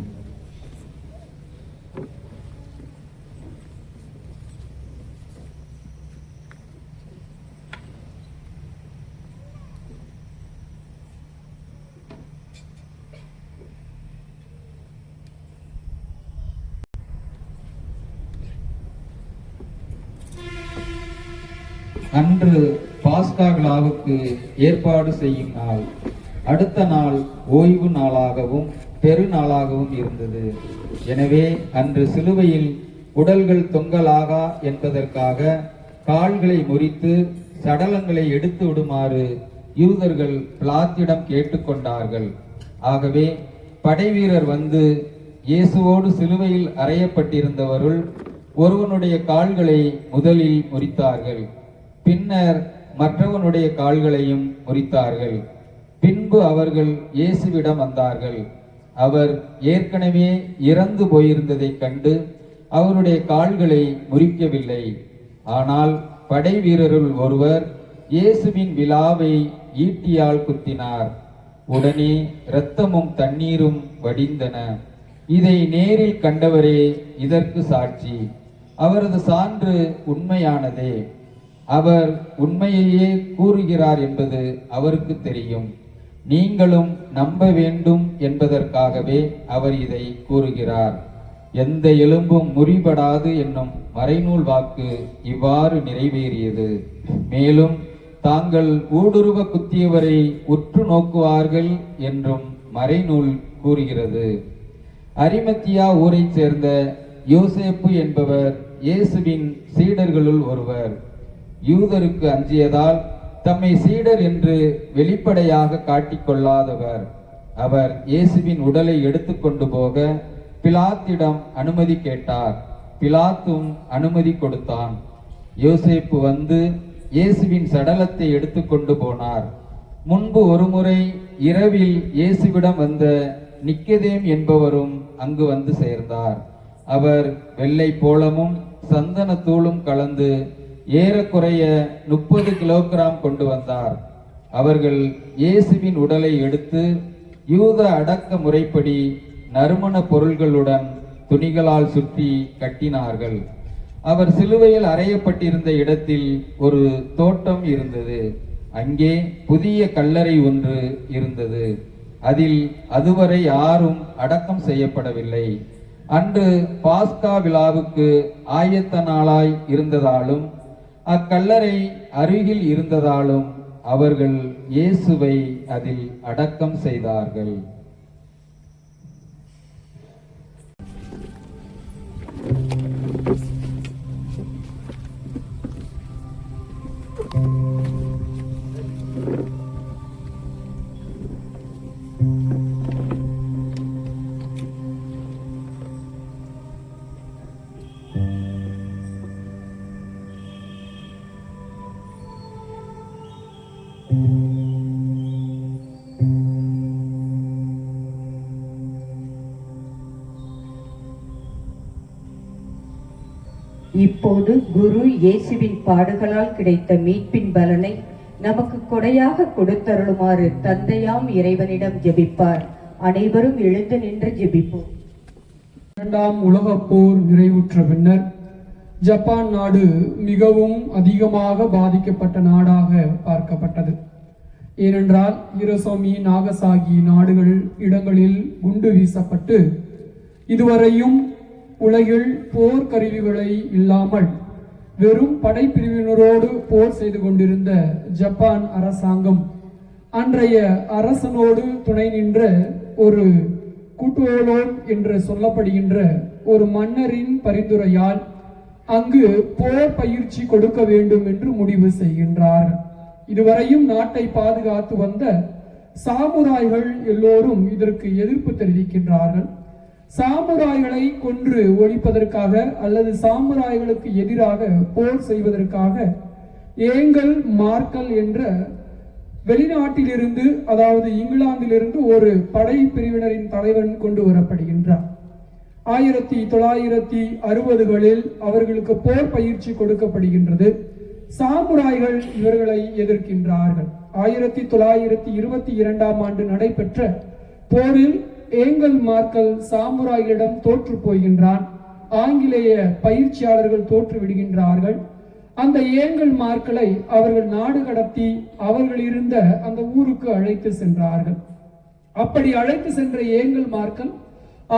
அன்று பாஸ்கா விழாவுக்கு ஏற்பாடு செய்யும் நாள். அடுத்த நாள் ஓய்வு நாளாகவும் பெருநாளாகவும் இருந்தது. எனவே அன்று சிலுவையில் உடல்கள் தொங்கலாகா என்பதற்காக கால்களை முறித்து சடலங்களை எடுத்து விடுமாறு யூதர்கள் பிலாத்திடம் கேட்டுக்கொண்டார்கள். ஆகவே படைவீரர் வந்து இயேசுவோடு சிலுவையில் அறையப்பட்டிருந்தவருள் ஒருவனுடைய கால்களை முதலில் முறித்தார்கள். பின்னர் மற்றவனுடைய கால்களையும் முறித்தார்கள். பின்பு அவர்கள் இயேசுவிடம் வந்தார்கள். அவர் ஏற்கனவே இறந்து போயிருந்ததைக் கண்டு அவருடைய கால்களை முறிக்கவில்லை. ஆனால் படை வீரருள் ஒருவர் இயேசுவின் விலாவை ஈட்டியால் குத்தினார். உடனே இரத்தமும் தண்ணீரும் வடிந்தன. இதை நேரில் கண்டவரே இதற்கு சாட்சி. அவரது சான்று உண்மையானதே. அவர் உண்மையையே கூறுகிறார் என்பது அவருக்கு தெரியும். நீங்களும் நம்ப வேண்டும் என்பதற்காகவே அவர் இதை கூறுகிறார். எந்த எலும்பும் முறிபடாது என்னும் மறைநூல் வாக்கு இவ்வாறு நிறைவேறியது. மேலும் தாங்கள் ஊடுருவ குத்தியவரை உற்று நோக்குவார்கள் என்றும் மறைநூல் கூறுகிறது. அரிமத்தியா ஊரைச் சேர்ந்த யோசேப்பு என்பவர் இயேசுவின் சீடர்களுள் ஒருவர். யூதருக்கு அஞ்சியதால் தம்மை சீடர் என்று வெளிப்படையாக காட்டிக்கொள்ளாதவர். அவர் இயேசுவின் உடலை எடுத்துக்கொண்டு போக பிலாத்திடம் அனுமதி கேட்டார். பிலாத்தும் அனுமதி கொடுத்தான். யோசேப்பு வந்து இயேசுவின் சடலத்தை எடுத்துக்கொண்டு போனார். முன்பு ஒருமுறை இரவில் இயேசுவிடம் வந்த நிக்கதேம் என்பவரும் அங்கு வந்து சேர்ந்தார். அவர் வெள்ளை போளமும் சந்தனத்தூளும் கலந்து ஏறக்குறைய 30 கிலோகிராம் கொண்டு வந்தார். அவர்கள் இயேசுவின் உடலை எடுத்து யூத அடக்க முறைப்படி நறுமண பொருள்களுடன் துணிகளால் சுற்றி கட்டினார்கள். அவர் சிலுவையில் அறையப்பட்டிருந்த இடத்தில் ஒரு தோட்டம் இருந்தது. அங்கே புதிய கல்லறை ஒன்று இருந்தது. அதில் அதுவரை யாரும் அடக்கம் செய்யப்படவில்லை. அன்று பாஸ்கா விழாவுக்கு ஆயத்த நாளாய் இருந்ததாலும் அக்கல்லறை அருகில் இருந்ததாலும் அவர்கள் இயேசுவை அதில் அடக்கம் செய்தார்கள். இப்போது குரு இயேசுவின் பாடுகளால் கிடைத்த மீட்பின் பலனை நமக்கு கொடையாக கொடுத்தருளுமாறு தந்தையாம் இறைவனிடம் ஜெபிப்பார். அனைவரும் எழுந்து நின்று ஜெபிப்போம். இரண்டாம் உலகப் போர் நிறைவுற்ற பின்னர் ஜப்பான் நாடு மிகவும் அதிகமாக பாதிக்கப்பட்ட நாடாக பார்க்கப்பட்டது. ஏனென்றால் ஹிரோஷிமா, நாகசாகி இடங்களில் குண்டு வீசப்பட்டு இதுவரையும் உலகில் போர் கருவிகளை இல்லாமல் வெறும் படைப்பிரிவினரோடு போர் செய்து கொண்டிருந்த ஜப்பான் அரசாங்கம் அன்றைய அரசனோடு துணை நின்ற ஒரு குட்டோலோன் என்று சொல்லப்படுகின்ற ஒரு மன்னரின் பரிந்துரையால் அங்கு போர் பயிற்சி கொடுக்க வேண்டும் என்று முடிவு செய்கின்றார்கள். இதுவரையும் நாட்டை பாதுகாத்து வந்த சாமுராய்கள் எல்லோரும் இதற்கு எதிர்ப்பு தெரிவிக்கின்றார்கள். சாமுராய்களை கொன்று ஒழிப்பதற்காக அல்லது சாமுராய்களுக்கு எதிராக போர் செய்வதற்காக ஏங்கல் மார்க்கல் என்ற வெளிநாட்டிலிருந்து, அதாவது இங்கிலாந்திலிருந்து ஒரு படை பிரிவினரின் தலைவன் கொண்டு வரப்படுகின்றார். 1960களில் அவர்களுக்கு போர் பயிற்சி கொடுக்கப்படுகின்றது. சாமுராய்கள் இவர்களை எதிர்க்கின்றார்கள். 1922ஆம் ஆண்டு நடைபெற்ற போரில் ஏங்கல் மார்க்கல் சாமுராய்களிடம் தோற்று போகின்றான். ஆங்கிலேய பயிற்சியாளர்கள் தோற்று விடுகின்றார்கள். அந்த ஏங்கல் மார்க்கலை அவர்கள் நாடு கடத்தி அவர்கள் இருந்த அந்த ஊருக்கு அழைத்து சென்றார்கள். அப்படி அழைத்து சென்ற ஏங்கல் மார்க்கல்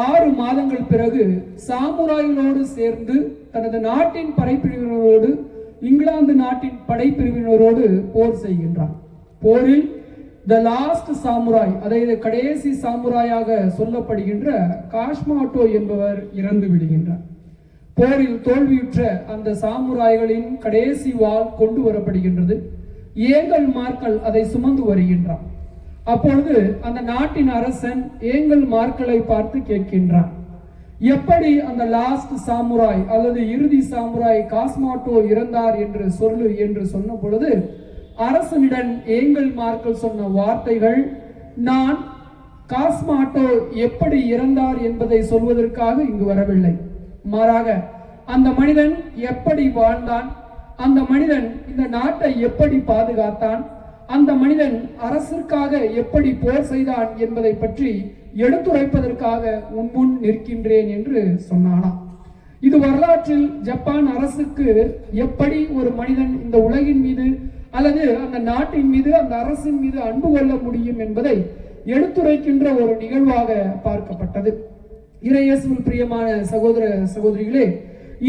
6 மாதங்கள் பிறகு சாமுராய்களோடு சேர்ந்து தனது நாட்டின் படைப்பிரிவினரோடு இங்கிலாந்து நாட்டின் படைப்பிரிவினரோடு போர் செய்கின்றான். போரில் த லாஸ்ட் சாமுராய், அதாவது கடைசி சாமுராயாக சொல்லப்படுகின்ற காஷ்மாட்டோ என்பவர் இறந்து விடுகின்றார். போரில் தோல்வியுற்ற அந்த சாமுராய்களின் கடைசி வாள் கொண்டு வரப்படுகின்றது. ஏங்கல் மார்க்கல் அதை சுமந்து வருகின்றான். அப்பொழுது அந்த நாட்டின் அரசன் ஏங்கல் மார்க்கலை பார்த்து கேட்கின்றான், எப்படி அந்த லாஸ்ட் சாமுராய் அல்லது இறுதி சாமுராய் காஸ்மாட்டோ இறந்தார் என்று சொல்லு என்று சொன்ன பொழுது அரசனிடம் ஏங்கல் மார்க்கல் சொன்ன வார்த்தைகள், நான் காஸ்மாட்டோ எப்படி இறந்தார் என்பதை சொல்வதற்காக இங்கு வரவில்லை, மாறாக அந்த மனிதன் எப்படி வாழ்ந்தான், அந்த மனிதன் இந்த நாட்டை எப்படி பாதுகாத்தான், அந்த மனிதன் அரசிற்காக எப்படி போர் செய்தான் என்பதை பற்றி எடுத்துரைப்பதற்காக முன் நிற்கின்றேன் என்று சொன்னானாம். இது வரலாற்றில் ஜப்பான் அரசுக்கு எப்படி ஒரு மனிதன் இந்த உலகின் மீது அல்லது அந்த நாட்டின் மீது அந்த அரசின் மீது அன்பு கொள்ள முடியும் என்பதை எடுத்துரைக்கின்ற ஒரு நிகழ்வாக பார்க்கப்பட்டது. இறையேசுவில் பிரியமான சகோதர சகோதரிகளே,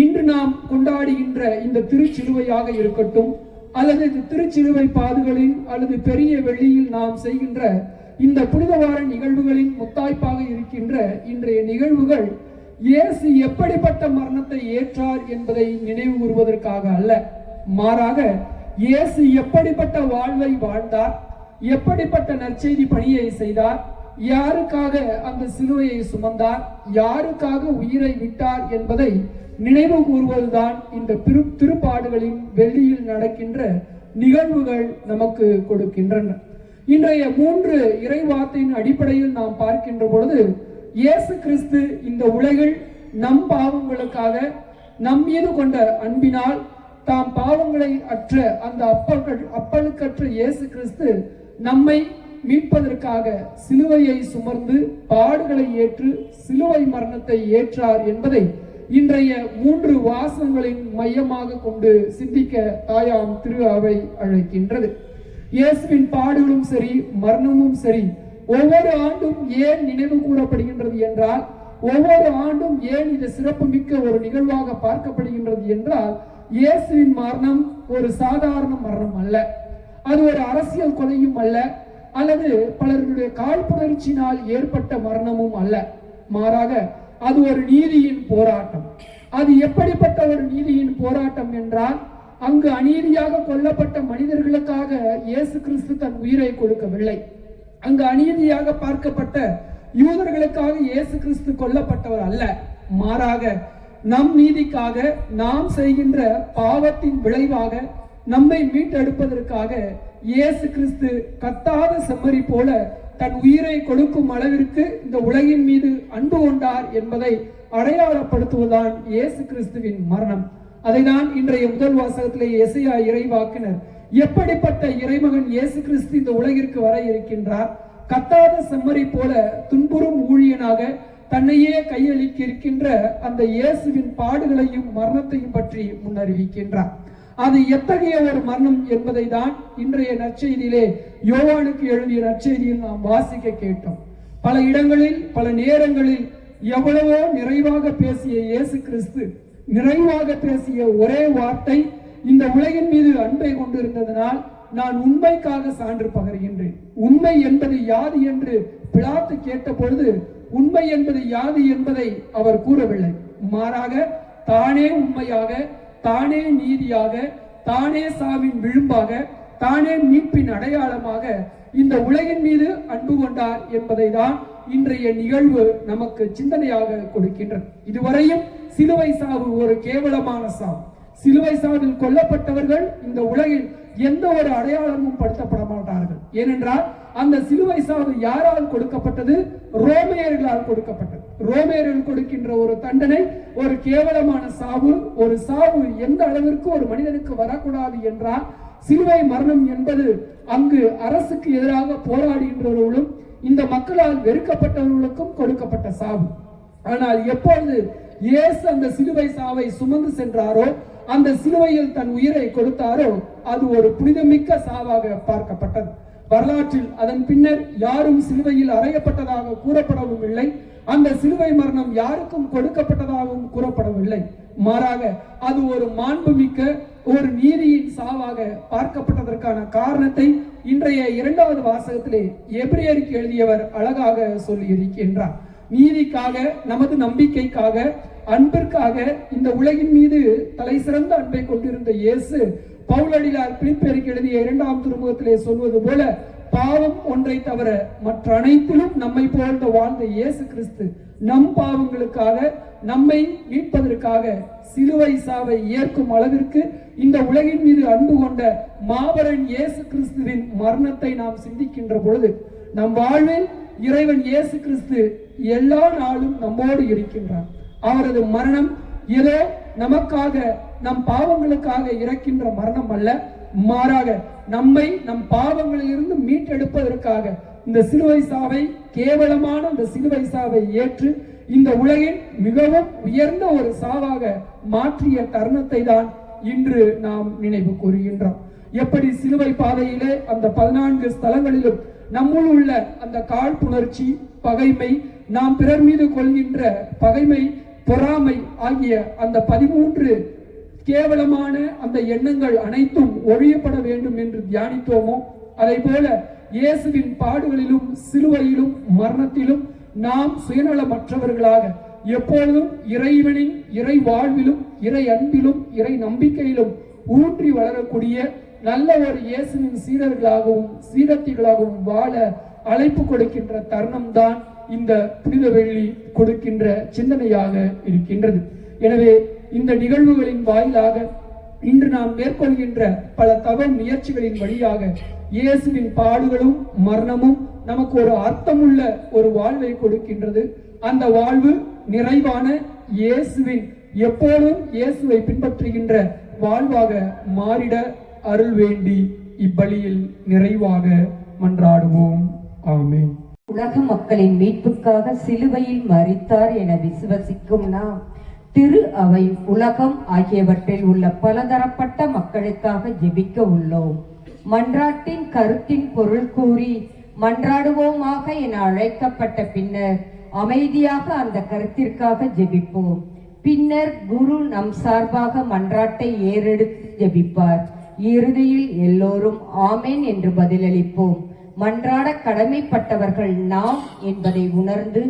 இன்று நாம் கொண்டாடுகின்ற இந்த திருச்சிலுவையாக இருக்கட்டும் அல்லது இந்த திருச்சிலுவை பாதுகளின் அல்லது பெரிய வெள்ளியில் நாம் செய்கின்ற இந்த புனிதவார நிகழ்வுகளின் முத்தாய்ப்பாக இருக்கின்ற இன்றைய நிகழ்வுகள் இயேசு எப்படிப்பட்ட மரணத்தை ஏற்றார் என்பதை நினைவு கூறுவதற்காக அல்ல, மாறாக இயேசு எப்படிப்பட்ட வாழ்வை வாழ்ந்தார், எப்படிப்பட்ட நற்செய்தி பணியை செய்தார், யாருக்காக அந்த சிலுவையை சுமந்தார், யாருக்காக உயிரை விட்டார் என்பதை நினைவு கூறுவதுதான் இந்த திருப்பாடுகளின் வெள்ளியில் நடக்கின்ற நிகழ்வுகள் நமக்கு கொடுக்கின்றன. இன்றைய 3 இறைவார்த்தையின் அடிப்படையில் நாம் பார்க்கின்ற பொழுது இயேசு கிறிஸ்து இந்த உலகில் நம் பாவங்களுக்காக நம் மீது கொண்ட அன்பினால் தாம் பாவங்களை அற்ற அந்த அப்பழுக்கற்ற இயேசு கிறிஸ்து நம்மை மீட்பதற்காக சிலுவையை சுமர்ந்து பாடுகளை ஏற்று சிலுவை மரணத்தை ஏற்றார் என்பதை இன்றைய 3 வாசகங்களின் மையமாக கொண்டு சிந்திக்க தாயாம் திரு அவை அழைக்கின்றது. இயேசுவின் பாடுகளும் சரி மரணமும் சரி ஒவ்வொரு ஆண்டும் ஏன் நினைவு கூறப்படுகின்றது என்றால், ஒவ்வொரு ஆண்டும் ஏன் இது சிறப்பு மிக்க ஒரு நிகழ்வாக பார்க்கப்படுகின்றது என்றால், இயேசுவின் மரணம் ஒரு சாதாரண மரணம் அல்ல, அது ஒரு அரசியல் கொலையும் அல்ல, அல்லது பலருடைய காழ்ப்புணர்ச்சியினால் ஏற்பட்ட மரணமும் அல்ல, மாறாக அது ஒரு நீதியின் போராட்டம். அது எப்படிப்பட்ட ஒரு நீதியின் போராட்டம் என்றால், அங்கு அநீதியாக கொல்லப்பட்ட மனிதர்களுக்காக இயேசு கிறிஸ்து தன் உயிரை கொடுக்கவில்லை. அங்கு அநீதியாக பார்க்கப்பட்ட யூதர்களுக்காக இயேசு கிறிஸ்து கொல்லப்பட்டவர் அல்ல, மாறாக நம் நீதிக்காக நாம் செய்கின்ற பாவத்தின் விளைவாக நம்மை மீட்டெடுப்பதற்காக இயேசு கிறிஸ்து கத்தாத செம்மறி போல தன் உயிரை கொடுக்கும் அளவிற்கு இந்த உலகின் மீது அன்பு கொண்டார் என்பதை அடையாளப்படுத்துவதுதான் இயேசு கிறிஸ்துவின் மரணம். அதைதான் இன்றைய முதல் வாசகத்திலே எசையா இறைவாக்கினர் எப்படிப்பட்ட இறைமகன் இயேசு கிறிஸ்து இந்த உலகிற்கு வர இருக்கின்றார், கத்தாத செம்மறி போல துன்புறும் ஊழியனாக தன்னையே கையளிக்க இருக்கின்ற அந்த இயேசுவின் பாடுகளையும் மரணத்தையும் பற்றி முன்னறிவிக்கின்றார். அது எத்தகைய ஒரு மரணம் என்பதை தான் இன்றைய நற்செய்தியிலே யோவானுக்கு எழுதிய நற்செய்தியில் நாம் வாசிக்க கேட்டோம். பல இடங்களில் பல நேரங்களில் எவ்வளவோ நிறைவாக பேசிய இயேசு கிறிஸ்து நிறைவாக பேசிய ஒரே வார்த்தை, இந்த உலகின் மீது அன்பை கொண்டிருந்ததனால் நான் உண்மைக்காக சான்று பகர்கின்றேன். உண்மை என்பது யாது என்று பிலாத்து கேட்ட பொழுது உண்மை என்பது யாது என்பதை அவர் கூறவில்லை, மாறாக தானே உண்மையாக, தானே நீதியாக, தானே சாவின் விழும்பாக, தானே மீட்பின் அடையாளமாக இந்த உலகின் மீது அன்பு கொண்டார் என்பதை தான் இன்றைய நிகழ்வு நமக்கு சிந்தனையாக கொடுக்கின்றது. இதுவரையும் சிலுவை சாவு ஒரு கேவலமான சாவு. சிலுவை சாவில் கொல்லப்பட்டவர்கள் இந்த உலகில் எந்த ஒரு அடையாளமும் படுத்தப்பட மாட்டார்கள். ஏனென்றால் அந்த சிலுவை சாவு யாரால் கொடுக்கப்பட்டது? ரோமையர்களால் கொடுக்கப்பட்டது. ரோமையர்கள் கொடுக்கின்ற ஒரு தண்டனை ஒரு கேவலமான சாவு. ஒரு சாவு எந்த அளவிற்கு ஒரு மனிதனுக்கு வரக்கூடாது என்றால், சிலுவை மரணம் என்பது அங்கு அரசுக்கு எதிராக போராடுகின்றவர்களும் இந்த மக்களால் வெறுக்கப்பட்டவர்களுக்கும் கொடுக்கப்பட்ட சாவு. ஆனால் எப்பொழுது இயேசு அந்த சிலுவை சாவை சுமந்து சென்றாரோ, அந்த சிலுவையில் தன் உயிரை கொடுத்தாரோ, அது ஒரு புனிதமிக்க சாவாக பார்க்கப்பட்டது. வரலாற்றில் அதன் பின்னர் யாரும் சிலுவையில் அறையப்பட்டதாக கூறப்படவும் இல்லை. அந்த சிலுவை மரணம் யாருக்கும் கொடுக்கப்பட்டதாகவும் கூறப்படவில்லை. மாறாக அது ஒரு மாண்புமிக்க ஒரு நீதியின் சாவாக பார்க்கப்பட்டதற்கான காரணத்தை இன்றைய 2வது வாசகத்திலே எபிரேயருக்கு எழுதியவர் அழகாக சொல்லி இருக்கின்றார். நீதிக்காக, நமது நம்பிக்கைக்காக, அன்பிற்காக இந்த உலகின் மீது தலை சிறந்த அன்பை கொண்டிருந்த இயேசு பவுலடியார் பிலிப்பியருக்கு எழுதிய 2ஆம் திருமுகத்திலே சொல்வது போல, பாவம் ஒன்றை தவிர மற்ற அனைத்திலும் நம்மை போன்ற வாழ்ந்த இயேசு கிறிஸ்து நம் பாவங்களுக்காக, நம்மை மீட்பதற்காக சிலுவை சாவை ஏற்கும் அளவிற்கு இந்த உலகின் மீது அன்பு கொண்ட மாபெரும் இயேசு கிறிஸ்துவின் மரணத்தை நாம் சிந்திக்கின்ற பொழுது, நம் வாழ்வில் இறைவன் இயேசு கிறிஸ்து எல்லா நாளும் நம்மோடு இருக்கின்றார். அவரது மரணம் ஏதோ நமக்காக, நம் பாவங்களுக்காக இறக்கின்ற மரணம் அல்ல, மாறாக நம்மை நம் பாவங்களில் இருந்து மீட்டெடுப்பதற்காக இந்த சிலுவை சாவை, கேவலமான இந்த சிலுவை சாவை ஏற்று இந்த உலகின் மிகவும் உயர்ந்த ஒரு சாவாக மாற்றிய தருணத்தை தான் இன்று நாம் நினைவு கூறுகின்றோம். எப்படி சிலுவை பாதையிலே அந்த 14 ஸ்தலங்களிலும் நம்முள் உள்ள அந்த காழ்ப்புணர்ச்சி, பகைமை, நாம் பிறர் மீது கொள்கின்ற பகைமை, பொறாமை ஆகிய அந்த 13 கேவலமான அந்த எண்ணங்கள் அனைத்தும் ஒழியப்பட வேண்டும் என்று தியானித்தோமோ, அதை போல இயேசுவின் பாடுகளிலும், சிலுவையிலும், மரணத்திலும் நாம் சுயநலமற்றவர்களாக எப்பொழுதும் இறைவனின் இறை வாழ்விலும், இறை அன்பிலும், இறை நம்பிக்கையிலும் ஊன்றி வளரக்கூடிய நல்ல ஒரு இயேசுவின் சீடர்களாகவும் சீடத்திகளாகவும் வாழ அழைப்பு கொடுக்கின்ற தருணம் தான் இந்த புனித வெள்ளி கொடுக்கின்ற சிந்தனையாக இருக்கின்றது. எனவே இந்த நிகழ்வுகளின் வாயிலாக இன்று நாம் மேற்கொள்கின்ற பல தவ முயற்சிகளின் வழியாக இயேசுவின் பாடுகளும் மரணமும் நமக்கு ஒரு அர்த்தமுள்ள ஒரு வாழ்வை கொடுக்கின்றது. அந்த வாழ்வு நிறைவான இயேசுவின், எப்போதும் இயேசுவை பின்பற்றுகின்ற வாழ்வாக மாறிட அருள் வேண்டி இப்பலியில் நிறைவாக மன்றாடுவோம். ஆமென். உலக மக்களின் மீட்புக்காக சிலுவையில் மரித்தார் என விசுவசிக்கும் நாம் திரு அவை, உலகம் ஆகியவற்றில் உள்ள பலதரப்பட்ட மக்களுக்காக ஜெபிக்க உள்ளோம். மன்றாட்டின் கருத்தின் பொருள் கூறி மன்றாடுவோமாக என அழைக்கப்பட்ட பின்னர் அமைதியாக அந்த கருத்திற்காக ஜெபிப்போம். பின்னர் குரு நம் சார்பாக மன்றாட்டை ஏறெடுத்து ஜெபிப்பார். இறுதியில் எல்லோரும் ஆமென் என்று பதிலளிப்போம். மன்றாட கடமைப்பட்டவர்கள் நாம் என்பதை உணர்ந்து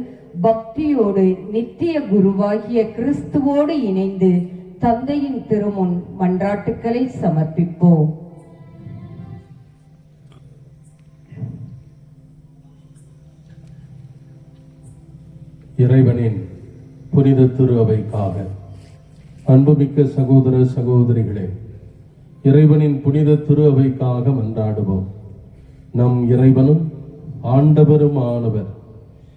பக்தியோடு நித்திய குருவாகிய கிறிஸ்துவோடு இணைந்து தந்தையின் திருமுன் மன்றாட்டுக்களை சமர்ப்பிப்போம். இறைவனின் புனித திரு அவைக்காக அன்புமிக்க சகோதர சகோதரிகளே, இறைவனின் புனித திரு அவைக்காக மன்றாடுவோம். நம் இறைவனும் ஆண்டவரும் ஆனவர்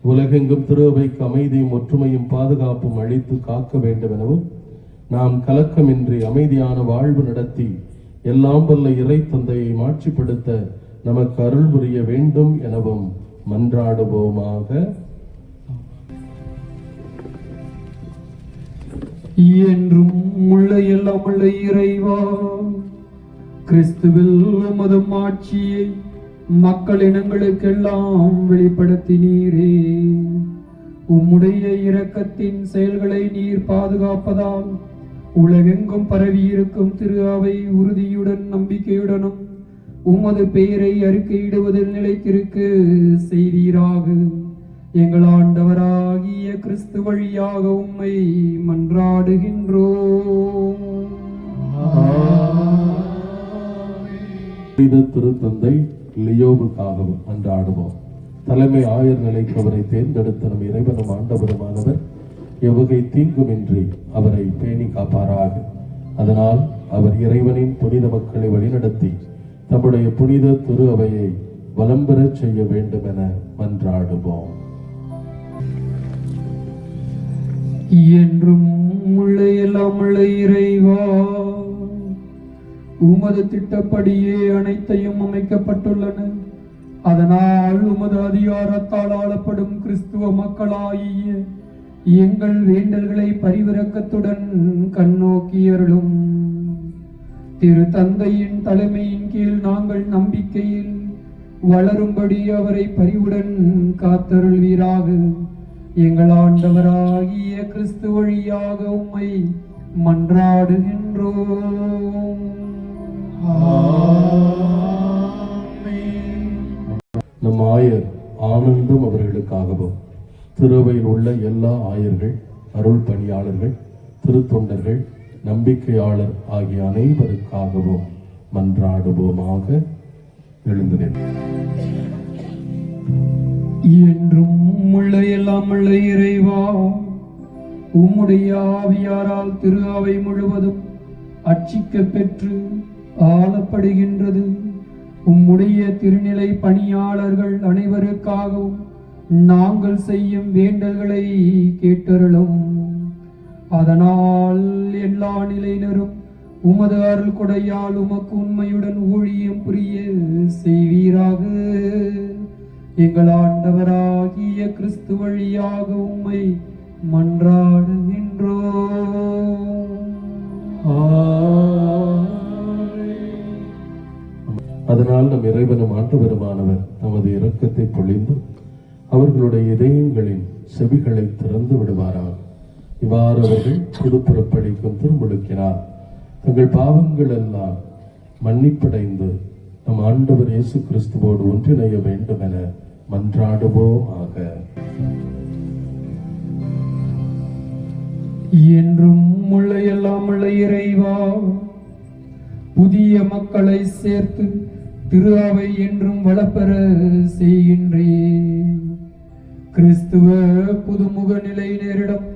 உலகெங்கும் திரு அவைக்கு அமைதியும் ஒற்றுமையும் பாதுகாப்பும் அளித்து காக்க வேண்டும் எனவும், நாம் கலக்கமின்றி அமைதியான வாழ்வு நடத்தி எல்லாம் வல்ல இறை தந்தையை மாட்சிப்படுத்த நமக்கு அருள் புரிய வேண்டும் எனவும் மன்றாடுவோமாக. என்றும் உள்ள எல்லாம் உள்ள இறைவா, கிறிஸ்துவில் உமது ஆட்சியை மக்கள் இனங்களுக்கெல்லாம் வெளிப்படுத்தினீரே. உம்முடைய இரக்கத்தின் செயல்களை நீர் பாதுகாப்பதால் உலகெங்கும் பரவி இருக்கும் திரு அவை உறுதியுடன் நம்பிக்கையுடனும் உமது பெயரை அறிக்கையிடுவதில் நிலைத்திருக்க செய்தீராக. எங்கள் ஆண்டவராகிய கிறிஸ்து வழியாக உம்மை மன்றாடுகின்றோம். திருத்தந்தை லியோவுக்காகவும் மன்றாடுவோம். தலைமை ஆயர் நிலைக்கு அவரை தேர்ந்தெடுத்த நம் இறைவனும் ஆண்டவருமானவர் எவ்வகை தீங்குமின்றி அவரை பேணி காப்பாராக. அதனால் அவர் இறைவனின் புனித மக்களை வழிநடத்தி தம்முடைய புனித திரு அவையை வலம் பெறச் செய்ய வேண்டும் என மன்றாடுவோம். என்றும் உள்ள எல்லாம் உள்ள இறைவா, உமது திட்டப்படியே அனைத்தையும் அமைக்கப்பட்டுள்ளன. அதனால் உமது அதிகாரத்தால் ஆளப்படும் கிறிஸ்துவ மக்களாகிய எங்கள் வேண்டல்களை பரிவிரக்கத்துடன் கண்ணோக்கியருளும். திரு தந்தையின் தலைமையின் கீழ் நாங்கள் நம்பிக்கையில் வளரும்படி அவரை பரிவுடன் காத்தருள்வீராக. எங்கள் ஆண்டவராகிய கிறிஸ்து வழியாக உம்மை மன்றாடுகின்றோம். நம் ஆயர் ஆனந்தம் அவர்களுக்காகவும் திருவையில் உள்ள எல்லா ஆயர்கள், அருள் பணியாளர்கள், திருத்தொண்டர்கள், நம்பிக்கையாளர் ஆகிய அனைவருக்காகவும் மன்றாடுவோமாக. எழுந்து நின்று என்றும் உள்ள எல்லாம் உள்ள இறைவா, உம்முடைய ஆவியாரால் திரு அவை முழுவதும் அர்ச்சிக்க பெற்று ஆளப்படுகின்றது. உம்முடைய திருநிலை பணியாளர்கள் அனைவருக்காகவும் நாங்கள் செய்யும் வேண்டல்களை கேட்டருளும். அதனால் எல்லா நிலையினரும் உமது அருள் கொடையால் உமக்கு உண்மையுடன் ஊழியம் புரிய செய்வீராக. எங்கள் ஆண்டவராகிய கிறிஸ்து வழியாக உம்மை மன்றாடுகின்றோம். அதனால் நம் இறைவனும் ஆண்டவருமானவர் தமது இரக்கத்தை பொழிந்து அவர்களுடைய இதயங்களின் செவிகளை திறந்து விடுவாராக. இவ்வாறு அவர்கள் புதுப்புறப்படிக்கும் திருமுழுக்கினார் தங்கள் பாவங்கள் எல்லாம் மன்னிப்படைந்து நம் ஆண்டவர் இயேசு கிறிஸ்துவோடு ஒன்றிணைய வேண்டும் என மன்றாடுவோமாக. என்றும் உள்ள எல்லாம் உள்ள இறைவா, புதிய மக்களை சேர்த்து திரு அவை என்றும் வளப்பெற செய்கின்றேன். கிறிஸ்துவ புதுமுக நிலையினரிடம்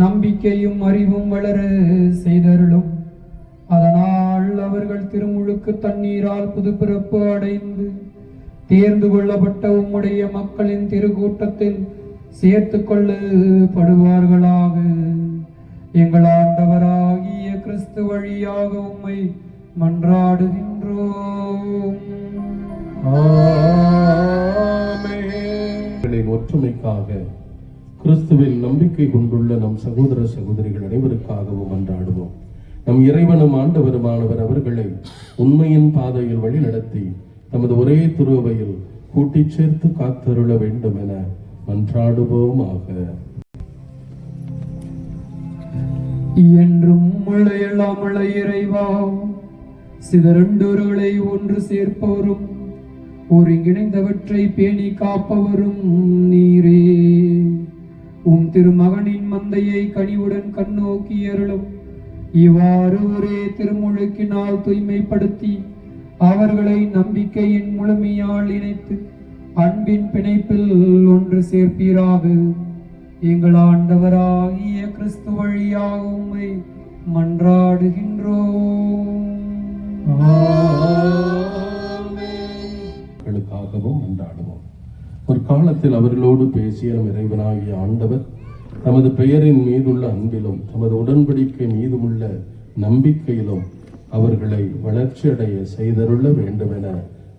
நம்பிக்கையும் அறிவும் வளர செய்தருளும். அதனால் அவர்கள் திருமுழுக்கு தண்ணீரால் புதுப்பிறப்பு அடைந்து தேர்ந்து கொள்ளப்பட்ட உம்முடைய மக்களின் திருக்கூட்டத்தில் சேர்த்து கொள்ளப்படுவார்களாக. எங்கள் ஆண்டவராகிய கிறிஸ்து வழியாக உம்மை மன்றாடுகின்றோம். ஒற்றுமைக்காக கிறிஸ்துவில் நம்பிக்கை கொண்டுள்ள நம் சகோதர சகோதரிகள் அனைவருக்காகவும் மன்றாடுவோம். நம் இறைவனும் ஆண்டவருமானவர் அவர்களை உண்மையின் பாதையில் வழி நடத்தி தமது ஒரே திருவையில் கூட்டிச் சேர்த்து காத்தருள வேண்டும் என மன்றாடுவோமாக. என்றும் உள்ள எல்லாம் உள்ள இறைவா, சிதறண்டோர்களை ஒன்று சேர்ப்பவரும் ஒருங்கிணைந்தவற்றை பேணி காப்பவரும் நீரே. உம் திருமகனின் மந்தையை கனிவுடன் கண்ணோக்கி அருளும். இவ்வாறு ஒரே திருமுழுக்கினால் தூய்மைப்படுத்தி அவர்களை நம்பிக்கையின் முழுமையால் இணைத்து அன்பின் பிணைப்பில் ஒன்று சேர்ப்பீராக. எங்கள் ஆண்டவராகிய கிறிஸ்து வழியாக உம்மை மன்றாடுகின்றோம். மன்றாடுவோம். ஒரு காலத்தில் அவர்களோடு பேசிய நம் இறைவனாகிய ஆண்டவர் தமது பெயரின் மீதுள்ள அன்பிலும் தமது உடன்படிக்கை மீதுமுள்ள நம்பிக்கையிலும் அவர்களை வளர்ச்சியடைய செய்தருள வேண்டும் என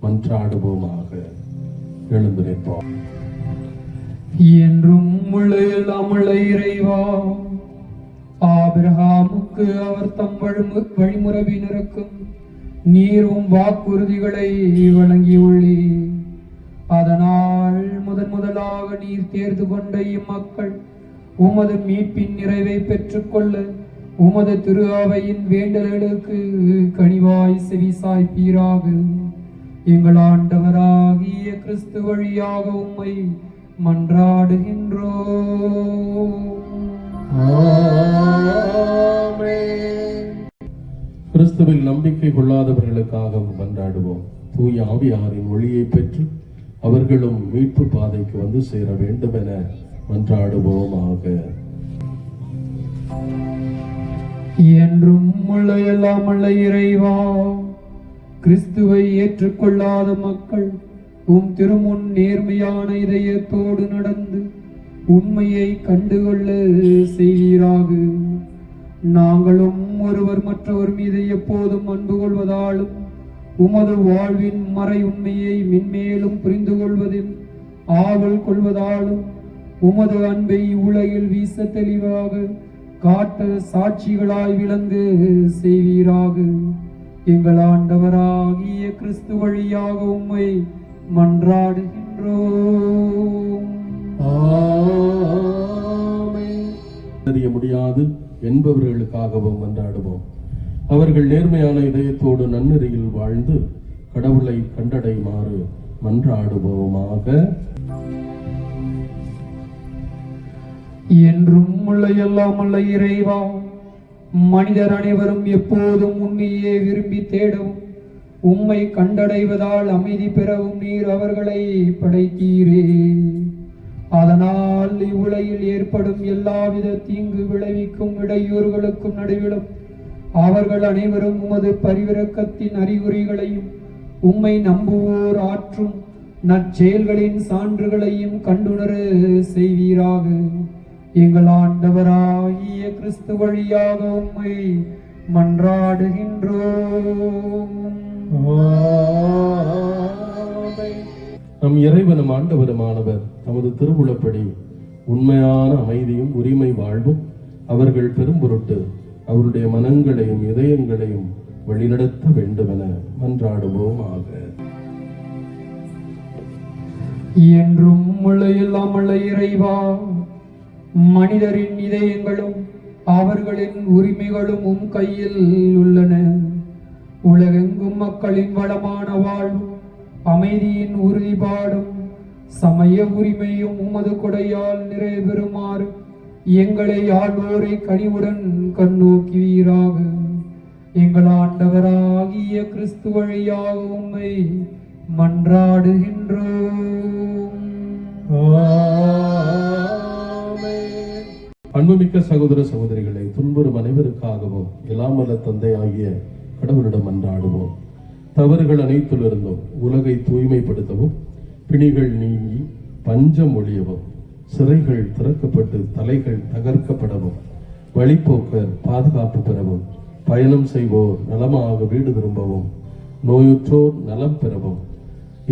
மன்றாடுவோமாக. எழுந்து நிற்போம். என்றும் உள்ள எல்லாம் உள்ள இறைவா, ஆபிரகாமுக்கு அவர் தம் வழிமுறையினருக்கும் நீரும் வாக்குறுதிகளை வழங்கியுள்ளீர். அதனால் முதலாக நீர் தேர்ந்து கொண்ட இம்மக்கள் உமது மீட்பின் நிறைவை பெற்றுக்கொள்ள உமது திரு அவையின் வேண்டல்களுக்கு கனிவாய் செவிசாய்ப்பீராக. எங்கள் ஆண்டவராகிய கிறிஸ்து வழியாக உம்மை மன்றாடுகின்றோம். கிறிஸ்துவில் நம்பிக்கை கொள்ளாதவர்களுக்காக மன்றாடுவோம். தூய ஆவியாரின் ஒளியை பெற்று அவர்களும் மீட்பு பாதைக்கு வந்து சேர வேண்டும் என மன்றாடுவோமாக. என்றும் உள்ள எல்லாம் உள்ள இறைவா, கிறிஸ்துவை ஏற்றுக்கொள்ளாத மக்கள் உம் திருமுன் நேர்மையான இதயத்தோடு நடந்து உண்மையை கண்டுகொள்ள செய்வீராக. நாங்களும் ஒருவர் மற்றவர் மீது எப்போதும் அன்பு கொள்வதாலும் உமது வாழ்வின் மறை உண்மையை மென்மேலும் புரிந்து கொள்வதில் ஆவல் கொள்வதாலும் உமது அன்பை உலகில் வீச தெளிவாக காட்ட சாட்சிகளாய் விளங்கு செய்வீராக. எங்கள் ஆண்டவராகிய கிறிஸ்து வழியாக உம்மை மன்றாடுகின்றோம். அறிய முடியாது என்பவர்களுக்காகவும் மன்றாடுவோம். அவர்கள் நேர்மையான இதயத்தோடு நன்னெறியில் வாழ்ந்து கடவுளை கண்டடையுமாறு மன்றாடுவோமாக. என்றும் உள்ள எல்லாம் அல்ல இறைவா, மனிதர் அனைவரும் எப்போதும் உண்மையே விரும்பி தேடவும் உம்மை கண்டடைவதால் அமைதி பெறவும் நீர் அவர்களை படைத்தீரே. அதனால் இவ்வுலகில் ஏற்படும் எல்லாவித தீங்கு விளைவிக்கும் இடையூறுகளுக்கும் நடுவிலும் அவர்கள் அனைவரும் உமது பரிவிரக்கத்தின் அறிகுறிகளையும் உம்மை நம்புவோர் ஆற்றும் நற்செயல்களின் சான்றுகளையும் கண்டுணர செய்வீராக. எங்கள் ஆண்டவராகிய கிறிஸ்து வழியாக உம்மை மன்றாடுகின்றோம். நம் இறைவனும் ஆண்டவருமானவர் தமது திருவுளப்படி உண்மையான அமைதியும் உரிமை வாழ்வும் அவர்கள் பெரும் பொருட்டு அவருடைய மனங்களையும் இதயங்களையும் வழிநடத்த வேண்டுமென மன்றாடுவோமாக. என்றும் உள்ள எல்லாம் அல்ல இறைவா, மனிதரின் இதயங்களும் அவர்களின் உரிமைகளும் உம் கையில் உள்ளன. உலகெங்கும் மக்களின் வளமான வாழ்வும் அமைதியின் உறுதிப்பாடும் சமய உரிமையும் உமது கொடையால் நிறைவேறுமாறு எங்களை ஆள்வோரை கனிவுடன் கண்ணோக்குவீராக. எங்கள் ஆண்டவராகிய கிறிஸ்து வழியாக உம்மை மன்றாடுகின்றோம். அன்புமிக்க சகோதர சகோதரிகளை, துன்புறும் அனைவருக்காகவும் எல்லாம் வல்ல தந்தை ஆகிய கடவுளிடம் மன்றாடுவோம். தவறுகள் அனைத்திலிருந்தும் உலகை தூய்மைப்படுத்தவும், பிணிகள் நீங்கி பஞ்சம் ஒழியவும், சிறைகள் திறக்கப்பட்டு தலைகள் தகர்க்கப்படவும், வழிப்போக்கர் பாதுகாப்பு பெறவும், பயணம் செய்வோர் நலமாக வீடு திரும்பவும், நோயுற்றோர் நலம் பெறவும்,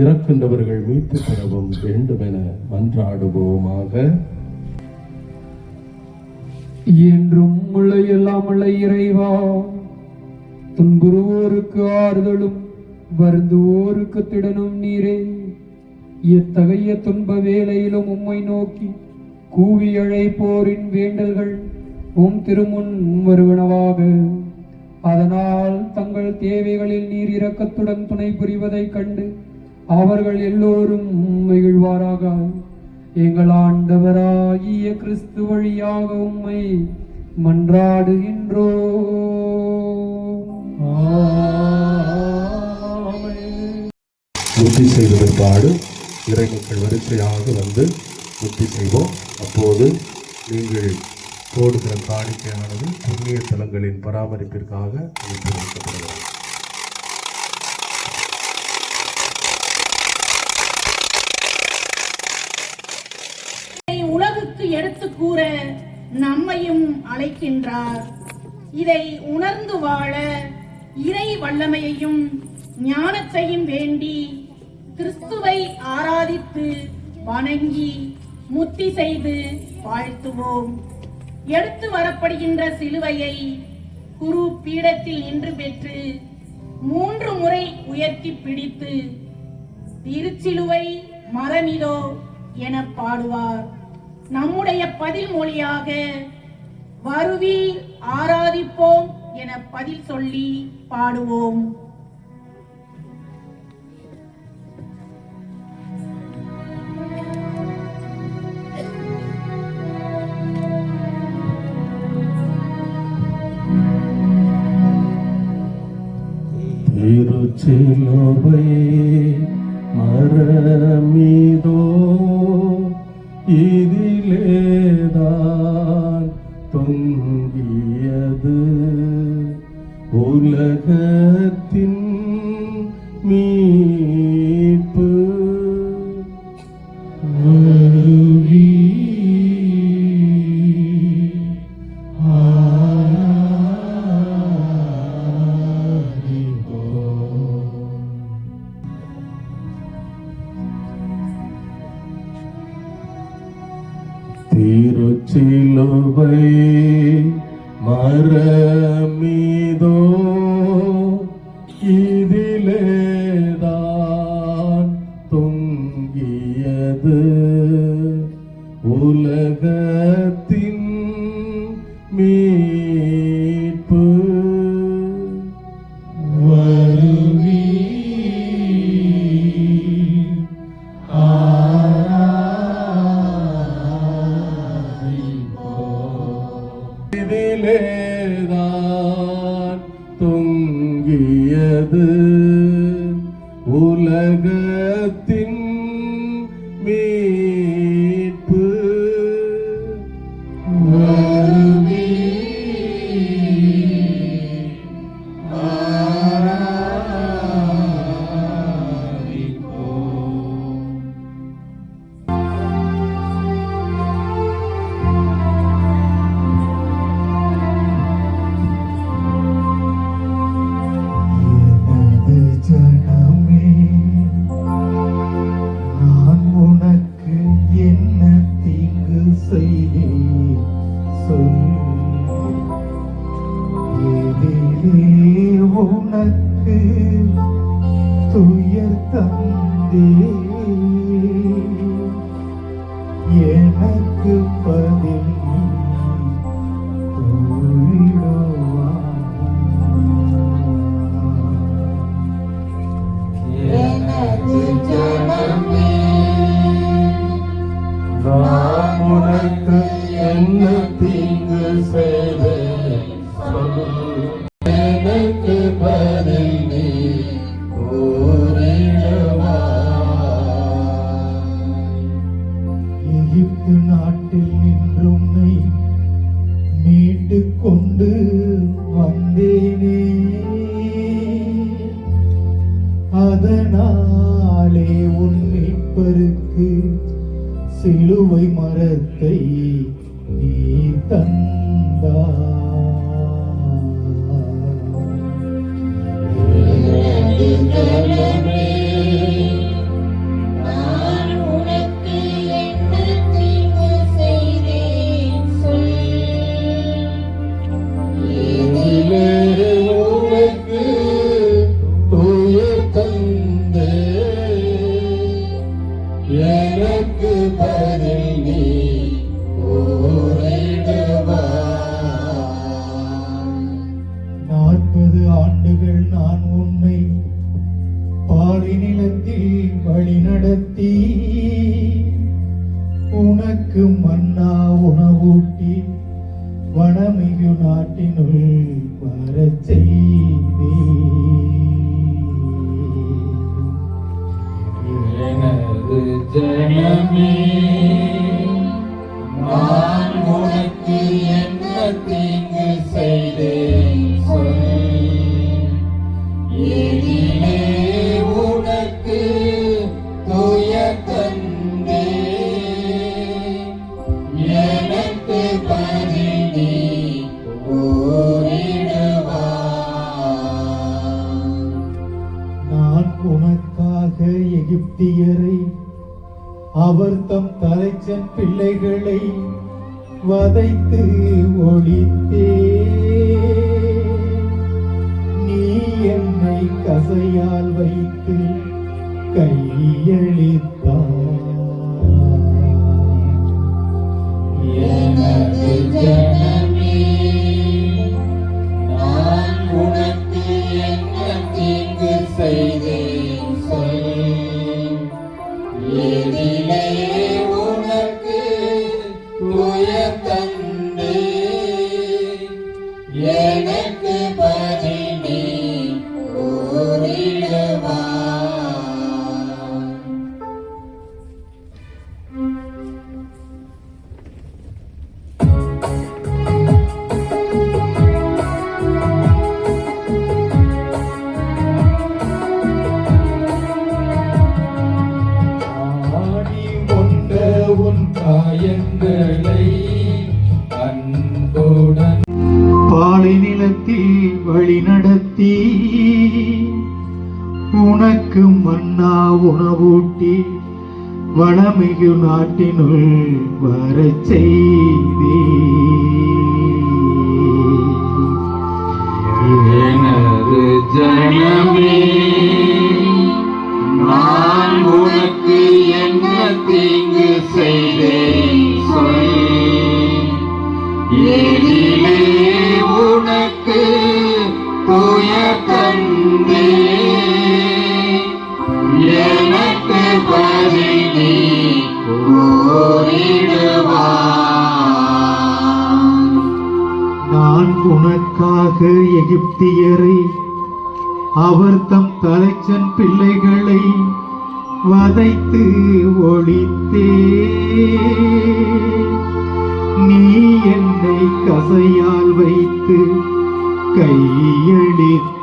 இறக்கின்றவர்கள் மீட்பு பெறவும் வேண்டுமென மன்றாடுவோமாக. என்றும் உள்ள எல்லாம் அல்ல இறைவா, துன்புறுவோருக்கு ஆறுதலும் வருந்துவோருக்கு திடனும் நீரே. எத்தகைய துன்ப வேளையிலும் உம்மை நோக்கி கூவி அழைப்போரின் வேண்டல்கள் உம் திருமுன் வருவனவாக. அதனால் தங்கள் தேவைகளில் நீர் இரக்கத்துடன் துணை புரிவதைக் கண்டு அவர்கள் எல்லோரும் மகிழ்வாராக. எங்கள் ஆண்டவராகிய கிறிஸ்து வழியாக உம்மை மன்றாடுகின்றோம். முத்தி செய்த பிற்பாடு இறைமக்கள் வரிசையாக வந்து முத்தி செய்வோம். அப்போது நீங்கள் போடுகிற காணிக்கையானது புண்ணிய தலங்களின் பராமரிப்பிற்காக அனுப்பி வைக்கப்படுகிறது. உலகுக்கு எடுத்து கூற நம்மையும் அழைக்கின்றார். இதை உணர்ந்து வாழ இறை வல்லமையையும் ஞானத்தையும் வேண்டி கிறிஸ்துவை ஆராதித்து வணங்கி முத்தி செய்து வாழ்த்துவோம். எடுத்து வரப்படுகின்ற சிலுவையை குரு பீடத்தில் நின்று பெற்று 3 முறை உயர்த்தி பிடித்து திருச்சிலுவை மரமிதோ என பாடுவார். நம்முடைய பதில் மொழியாக வருவீர் ஆராதிப்போம் என பதில் சொல்லி பாடுவோம். திருச்சிலுவை மரமிதோ இதிலேதான் தொங்கியது உலகத்தின் மீட்பு. திருச்சிலுவை மரமிதோ இதிலேதான் தொங்கியது உலகத்தின் மீட்பு. தொங்கியது உலகத்தின் மீட்பு. வருமே ஜனமே, நான் உனக்கு என்ன தீங்கு செய்தேன் சொல். எதிலே உனக்கு துயர் தந்தேன், எனக்கு பதில் நீ எனது ஜனமே, நான் உனக்கு என்ன தீங்கு செய்தேன் சொல். எனக்கு பதில் நீ கூறிடுவாய். எகிப்து நாட்டில் நின்றுன்னை மீட்டு கொண்டு வந்தேனே, அதனாலே உன் மீட்பருக்கு சிலுவை மரத்தை நீ தந்தாய். எனது ஜனமே, நான் உனக்கு என்ன தீங்கு செய்தேன் சொல். எதிலே உனக்கு துயர் தந்தேன், எனக்கு பதில் நீ கூறிடுவாய். 40 ஆண்டுகள் நான் உன்னை பாலைநிலத்தில் வழிநடத்தி உனக்கு மன்னா உணவூட்டி வனமிகு நாட்டினுள் வரச் செய்தேன். எனது ஜனமே, நான் உனக்கு என்ன தீங்கு செய்தேன் சொல். எதிலே உனக்கு துயர் தந்தேன், எனக்கு பதில் நீ கூறிடுவாய். நான் உனக்காக எகிப்தியரை அவர் தம் தலைச்சன் பிள்ளைகளை வதைத்து ஒழித்தே. நீ என்னை கசையால் வைத்து கையளித்தாய். எனது ஜனமே, நான் உனக்கு என்ன தீங்கு செய்தேன் சொல். எதிலே உனக்கு துயர் தந்தேன், எனக்கு பதில் நீ கூறிடுவாய். ஆடி கொண்ட உன் காயங்களை அன்புடன் பாலை நிலத்தில் வழிநடத்தி உனக்கு மன்னா உணவூட்டி வளமிகு நாட்டினுள் வரச் செய்தேன். எனது ஜனமே, நான் உனக்கு என்ன தீங்கு செய்தேன் சொல். எதிலே உனக்கு துயர் தந்தேன், எனக்கு பதில் நீ கூறிடுவாய். நான் உனக்காக எதிராக எகிப்தியரை அவர் தம் தலைச்சன் பிள்ளைகளை வதைத்து ஒழித்தே. நீ என்னை கசையால் வைத்து கையளித்தார்.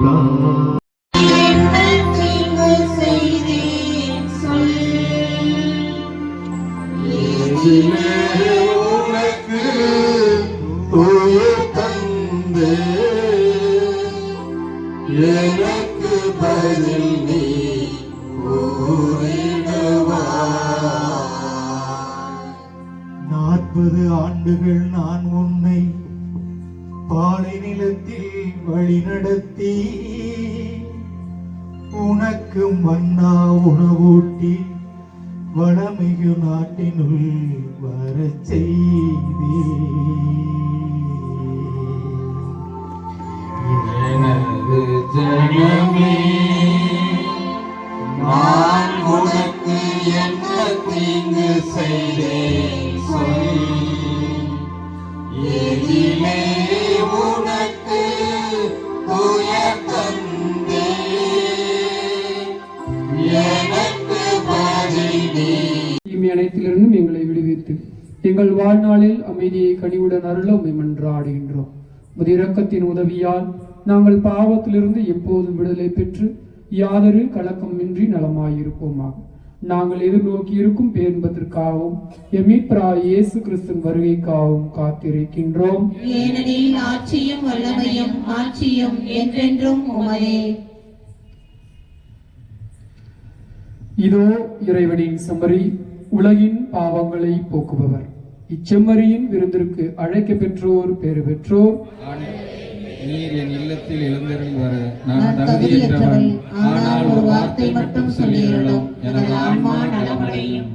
என்ன தீங்கு செய்தேன் சொல். எதிலே உனக்கு உயிர் தந்து எனக்கு பதில் நீ கூறிடுவாய். 40 ஆண்டுகள் நான் உன்னை பாலை நிலத்தில் வழிநடத்தி உனக்கு மன்னா உணவூட்டி வளமிகு நாட்டினுள் வரச் செய்தேன். எனது ஜனமே, நான் உனக்கு என்ன தீங்கு செய்தேன் சொல். எதிலே உனக்கு துயர் தந்தேன் எனக்கு பதில் நீ. தீமை அனைத்திலிருந்தும் எங்களை விடுவித்து எங்கள் வாழ்நாளில் அமைதியை கனிவுடன் அருள உம்மை மன்றாடுகின்றோம். உமது இரக்கத்தின் உதவியால் நாங்கள் பாவத்திலிருந்து எப்போதும் விடுதலை பெற்று யாதொரு கலக்கமின்றி நலமாயிருப்போமாக. நாங்கள் எதிர்நோக்கி இருக்கும் பேரின்பத்திற்காகவும் எம் மீட்பராகிய இயேசு கிறிஸ்துவின் வருகைக்காகவும் காத்திருக்கின்றோம். ஏனெனில் ஆட்சியும் வல்லமையும் ஆட்சியும் என்றென்றும் உமதே. இதோ இறைவனின் செம்மறி, உலகின் பாவங்களை போக்குபவர். இச்செம்மறியின் விருந்திற்கு அழைக்க பெற்றோர் பேறு பெற்றோர். நீர் என் இல்லத்தில் எழுந்தருளி வர நான் தகுதியற்றவன். ஆனால் ஒரு வார்த்தை மட்டும் சொல்லியருளும், எனது ஆன்மா நலமடையும்.